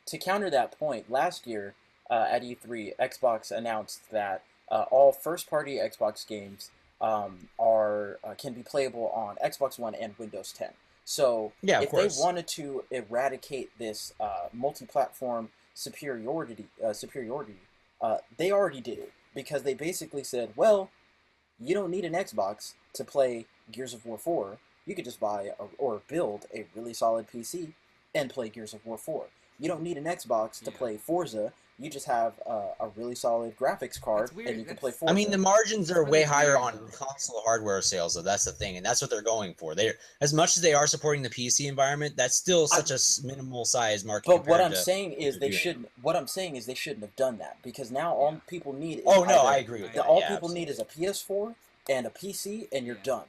to counter that point, last year at E3, Xbox announced that all first-party Xbox games can be playable on Xbox One and Windows 10. So if they wanted to eradicate this multi-platform superiority, they already did it, because they basically said, well, you don't need an Xbox to play Gears of War 4. You could just buy or build a really solid PC and play Gears of War 4. You don't need an Xbox to play Forza. You just have a really solid graphics card, and you can play Forza. I mean, the margins are way higher on console hardware sales, though. That's the thing, and that's what they're going for. They're, as much as they are supporting the PC environment, that's still such a minimal size market. But what I'm saying is they shouldn't. What I'm saying is they shouldn't have done that, because now all people need is I agree with that. All people need is a PS4 and a PC, and you're done.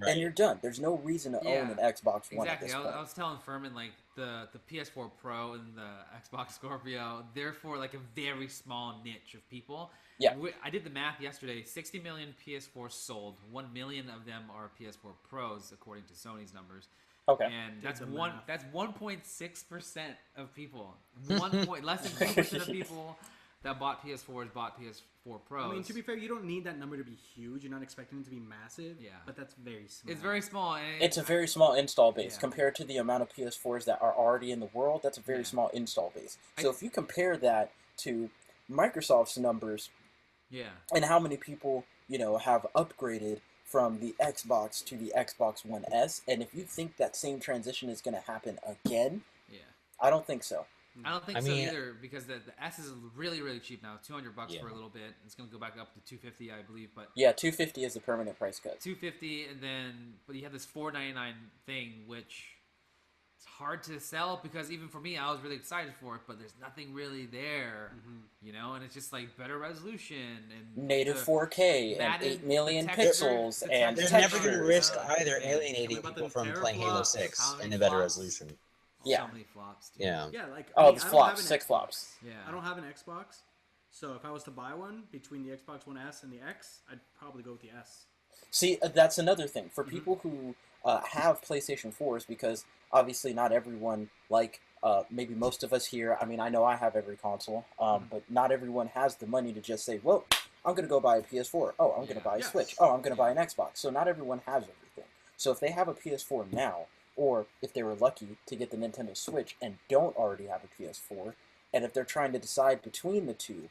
Right. And you're done. There's no reason to own an Xbox One at this point. I was telling Furman, like, the PS4 Pro and the Xbox Scorpio, they're for, like, a very small niche of people. Yeah. I did the math yesterday. 60 million PS4 sold. 1 million of them are PS4 Pros, according to Sony's numbers. Okay. And that's 1.6% of people. Less than 2% of people that bought PS4s bought PS4 Pros. I mean, to be fair, you don't need that number to be huge. You're not expecting it to be massive. Yeah. But that's very small. It's very small. And it's a very small install base compared to the amount of PS4s that are already in the world. That's a very small install base. So if you compare that to Microsoft's numbers, and how many people have upgraded from the Xbox to the Xbox One S, and if you think that same transition is going to happen again, I don't think so. I don't think so either, because the S is really, really cheap now. $200 for a little bit. It's going to go back up to $250, I believe. But yeah, $250 is the permanent price cut. $250, and then but you have this $499 thing, which it's hard to sell, because even for me, I was really excited for it, but there's nothing really there, and it's just like better resolution and native 4K and 8 million pixels, and they're never going to risk either alienating people from playing Halo 6 in a better resolution. So many flops, dude. Yeah, like it's flops, 6 flops. Yeah, I don't have an Xbox, so if I was to buy one between the Xbox One S and the X, I'd probably go with the S. See, that's another thing for people who have PlayStation 4s, because obviously not everyone, like maybe most of us here. I mean, I know I have every console, but not everyone has the money to just say, "Well, I'm going to go buy a PS4. Oh, I'm going to buy a Switch. Oh, I'm going to buy an Xbox." So not everyone has everything. So if they have a PS4 now, or if they were lucky to get the Nintendo Switch and don't already have a PS4, and if they're trying to decide between the two,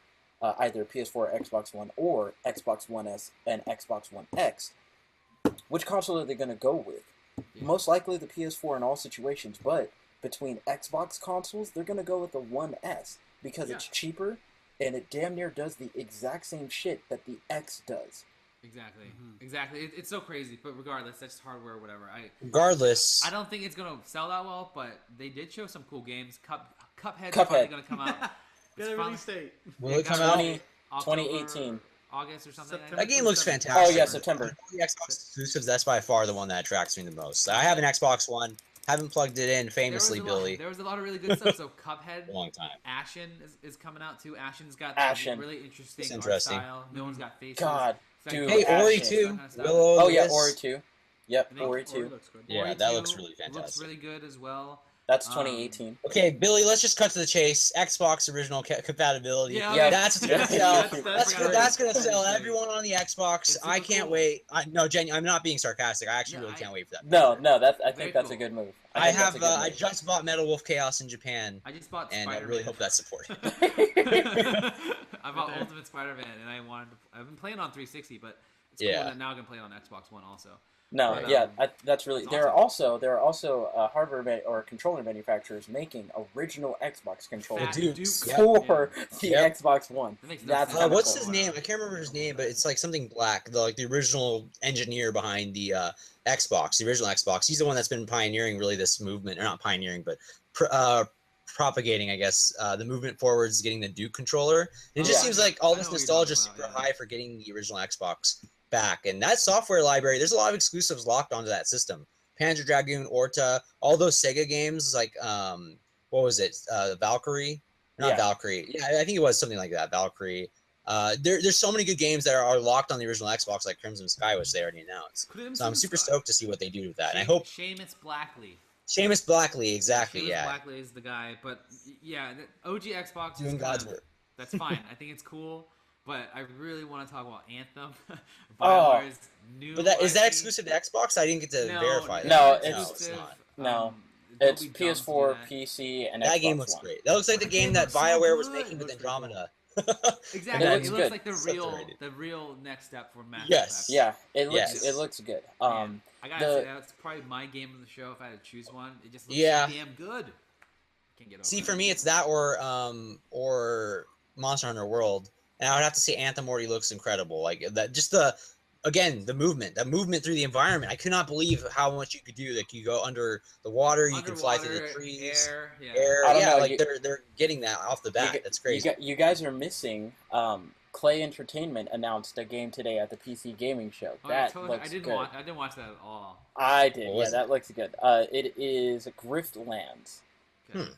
either PS4 or Xbox One, or Xbox One S and Xbox One X, which console are they going to go with? Most likely the PS4 in all situations, but between Xbox consoles, they're going to go with the One S, because it's cheaper, and it damn near does the exact same shit that the X does. Exactly. It's so crazy, but regardless, that's hardware or whatever. I don't think it's gonna sell that well, but they did show some cool games. Cuphead's probably gonna come out. Get a release date. Will it come out? 2018. August or something. That game looks fantastic. Oh yeah, September. The Xbox exclusives, that's by far the one that attracts me the most. I have an Xbox One. Haven't plugged it in, famously, Billy. There was a lot of really good stuff. So Cuphead, long time. Ashen is coming out too. Ashen's got that really interesting art style. No one's got faces. God, dude. Hey, Ori 2. Oh yeah, Ori 2. Yep, Ori 2. Yeah, that looks really fantastic. Looks really good as well. That's 2018. Okay, Billy, let's just cut to the chase. Xbox original compatibility. Yeah, that's what's going to sell. That's going to sell everyone on the Xbox. I can't wait. No, Jenny, I'm not being sarcastic. I actually really can't wait for that. No, I think that's a good move. I just bought Metal Wolf Chaos in Japan. I just bought and Spider-Man. I really hope that's supported. I bought Ultimate Spider-Man, and I've been playing on 360, but it's cool that now I can play it on Xbox One also. No, that's really. There are also hardware or controller manufacturers making original Xbox controllers for the Xbox One. That's what's his name? I can't remember his name, but it's like something black. The original engineer behind the Xbox, the original Xbox. He's the one that's been pioneering really this movement, or not pioneering, but propagating, I guess, the movement forwards, getting the Duke controller. And it just seems like all this nostalgia is super high for getting the original Xbox back, and that software library, there's a lot of exclusives locked onto that system. Panzer Dragoon, Orta, all those Sega games, like what was it, Valkyrie, Valkyrie, I think it was something like that, Valkyrie. There's so many good games that are locked on the original Xbox, like Crimson Sky, which they already announced. So I'm super stoked to see what they do with that, and I hope Seamus Blackley, exactly. Seamus Blackley is the guy, but the OG Xbox doing God's work. That's fine. I think it's cool. But I really want to talk about Anthem. BioWare's new. But is that exclusive to Xbox? I didn't get to verify that. No, it's not. No, it's PS4, PC, and Xbox That game looks great. That looks like the game that BioWare was making with Andromeda. Exactly. It looks like the real next step for Mass Effect. Yeah, it looks good. I gotta say that's probably my game of the show if I had to choose one. It just looks damn good. Can't get over See, for me, it's that or Monster Hunter World. And I would have to say Anthem already looks incredible. Like that, just the movement through the environment. I could not believe how much you could do. Like you go under the water, you can fly through the trees, air. Like they're getting that off the bat. That's crazy. You guys are missing. Clay Entertainment announced a game today at the PC Gaming Show. Looks good. I didn't watch that at all. I did. That looks good. It is Griftlands. Okay.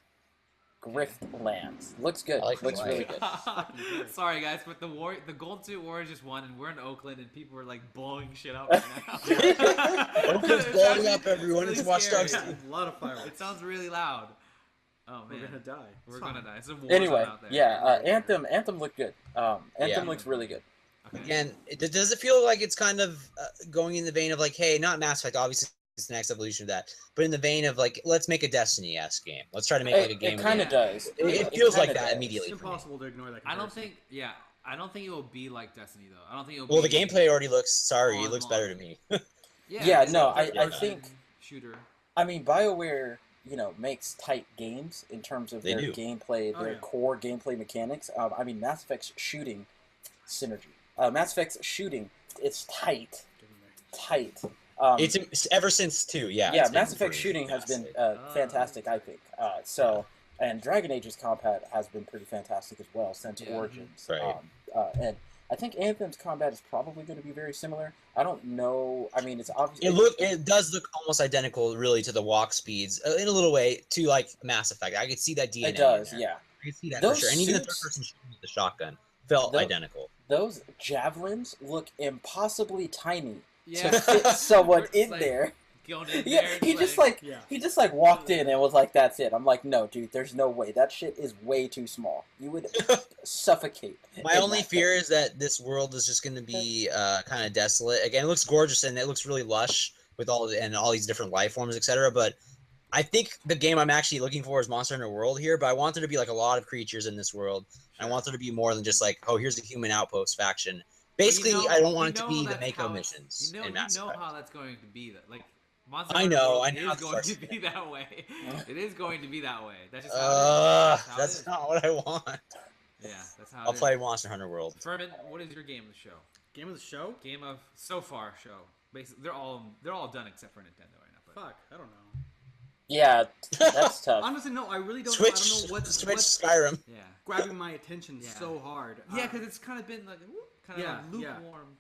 Griftlands. Looks good. Looks really good. Sorry guys, but the Gold Suit Warriors just won, and we're in Oakland, and people are like blowing shit up right now. Oakland's blowing up, everyone. It's Watch Dogs. A lot of fireworks. It sounds really loud. Oh man, we're gonna die. We're gonna die. It's a war Anyway, out there. yeah, Anthem looked good. Anthem looks really good. Okay. Again, does it feel like it's kind of going in the vein of like, hey, not Mass Effect, obviously it's the next evolution of that, but in the vein of like, let's make a Destiny-esque game. Let's try to make like a game. It kind of does. It feels like that does. immediately. It's impossible to ignore that. I don't think it will be like Destiny though. I don't think it will. Well, be the gameplay already looks. Sorry, it looks better to me. I think shooter. I mean, BioWare, makes tight games in terms of their gameplay, core gameplay mechanics. I mean, Mass Effect's shooting synergy. Mass Effect's shooting, it's tight. It's ever since 2, yeah. Yeah, Mass Effect shooting has been fantastic, I think. And Dragon Age's combat has been pretty fantastic as well since Origins. Right. And I think Anthem's combat is probably going to be very similar. I don't know. I mean, it's obvious. It does look almost identical, really, to the walk speeds in a little way to like Mass Effect. I could see that DNA. It does, I could see that those for sure. And even the third-person shooting with the shotgun felt identical. Those javelins look impossibly tiny to fit someone in there. He just walked in and was like, "That's it." I'm like, "No, dude, there's no way. That shit is way too small. You would suffocate." My only fear is that this world is just going to be kind of desolate. Again, it looks gorgeous and it looks really lush with all these different life forms, etc. But I think the game I'm actually looking for is Monster Hunter World here. But I want there to be like a lot of creatures in this world. I want there to be more than just like, oh, here's a human outpost faction. Basically, I don't want it to be the Mako missions in Mass Effect. You know how that's going to be. Like. I know. It is going to be that way. It is going to be that way. That's just that's not what I want. Yeah, that's how. I'll play Monster Hunter World. Furman, what is your game of the show? Game of the show? Game of so far show. Basically, they're all done except for Nintendo right now. But. Fuck, I don't know. Yeah, that's tough. Honestly, no, I really don't. Switch, I don't know what's Skyrim. Yeah. Grabbing my attention so hard. Yeah, because it's kind of been like lukewarm.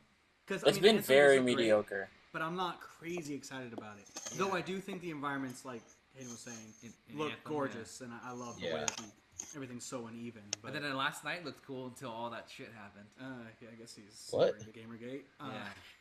Because it's been very mediocre. Great, but I'm not crazy excited about it. Yeah. Though I do think the environments, like Hayden was saying, look Anthem, gorgeous, and I love the way that everything's so uneven. But then last night looked cool until all that shit happened. Yeah, I guess he's what? The Gamergate.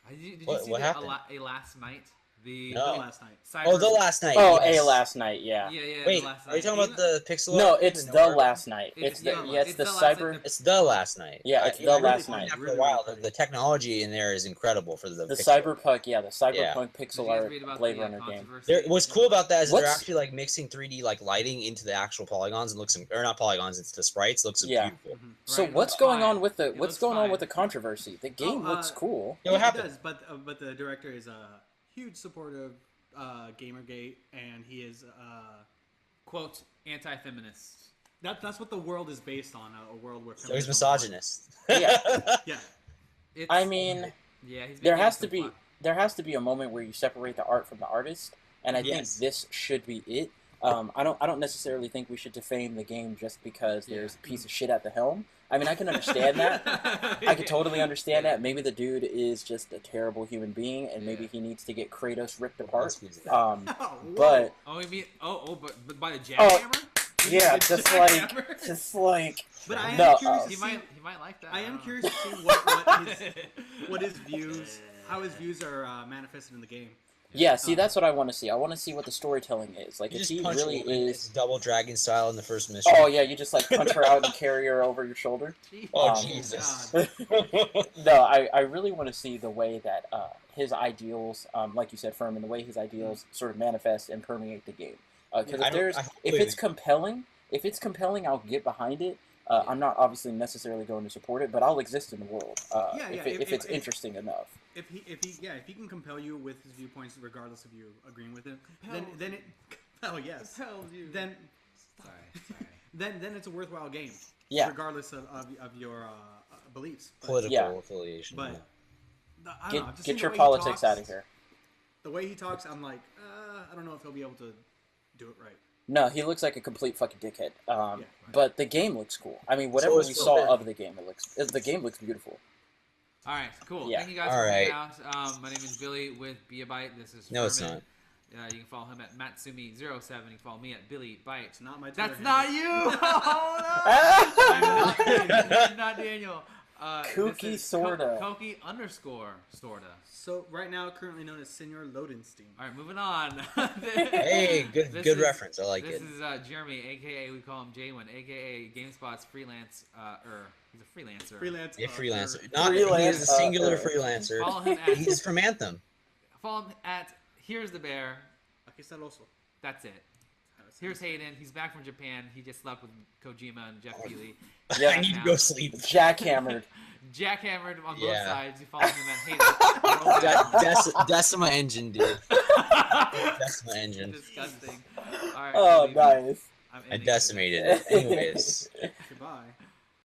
Did you see a last night? The last night. The last night. Oh, yes. A last night. Yeah. Wait, are you talking about the pixel? No, it's the last night. It's the cyber. It's the last night. Yeah, it's the last night. For a while, the technology in there is incredible for the cyberpunk. Yeah, the cyberpunk pixel art Blade Runner game. What's cool about that is they're actually like mixing 3D like lighting into the actual polygons and looks, or not polygons, it's the sprites. Looks beautiful. Mm-hmm. So what's going on with the controversy? The game looks cool. What happened? It does, but the director is huge supporter of Gamergate, and he is quote anti-feminist. That's what the world is based on, a world where so he's misogynist. Yeah. I mean, there has to be a moment where you separate the art from the artist, and I think this should be it. I don't necessarily think we should defame the game just because there's a piece of shit at the helm. I mean, I can understand that. I can totally understand that. Maybe the dude is just a terrible human being, and maybe he needs to get Kratos ripped apart. But but by the jackhammer? Yeah, just like. But I am curious. He might like that. I am curious to see what his views, how his views are manifested in the game. Yeah, see, that's what I want to see. I want to see what the storytelling is. Like, if he really is double dragon style in the first mission. Oh yeah, you just like punch her out and carry her over your shoulder. Oh Jesus! No, I really want to see the way that his ideals, like you said, Furman, the way his ideals sort of manifest and permeate the game. Because if it's compelling, I'll get behind it. I'm not obviously necessarily going to support it, but I'll exist in the world if it's interesting enough. If he can compel you with his viewpoints, regardless of you agreeing with it, then it compels you. Then it's a worthwhile game. Yeah. Regardless of your beliefs. Political affiliation. But get your politics out of here. The way he talks, I'm like, I don't know if he'll be able to do it right. No, he looks like a complete fucking dickhead. But the game looks cool. I mean, whatever we saw of the game, the game looks beautiful. All right, cool. Yeah. Thank you guys for hanging out. My name is Billy with Beabyte. This is No, it's not. You can follow him at Matsumi07. You can follow me at Billy Byte. It's not my That's not you! Oh, no! I'm not Daniel. Kooky sorta. Koki _ sorta. So right now, currently known as Senor Lodenstein. All right, moving on. Hey, good reference. I like this it. This is Jeremy, aka we call him Jaywin, aka GameSpot's freelance. He's a freelancer. Freelance. Yeah, freelancer. Not he is a singular freelancer. Follow him at. He's from Anthem. Follow him at Here's the Bear. Aquí está el oso. That's it. Here's Hayden. He's back from Japan. He just slept with Kojima and Jeff Keighley. Yeah, I need to go sleep. Jackhammered. Jackhammered on both sides. You follow him at Hayden. Decima engine, dude. Decima engine. Disgusting. All right, oh, nice. I decimated it. Anyways. Goodbye.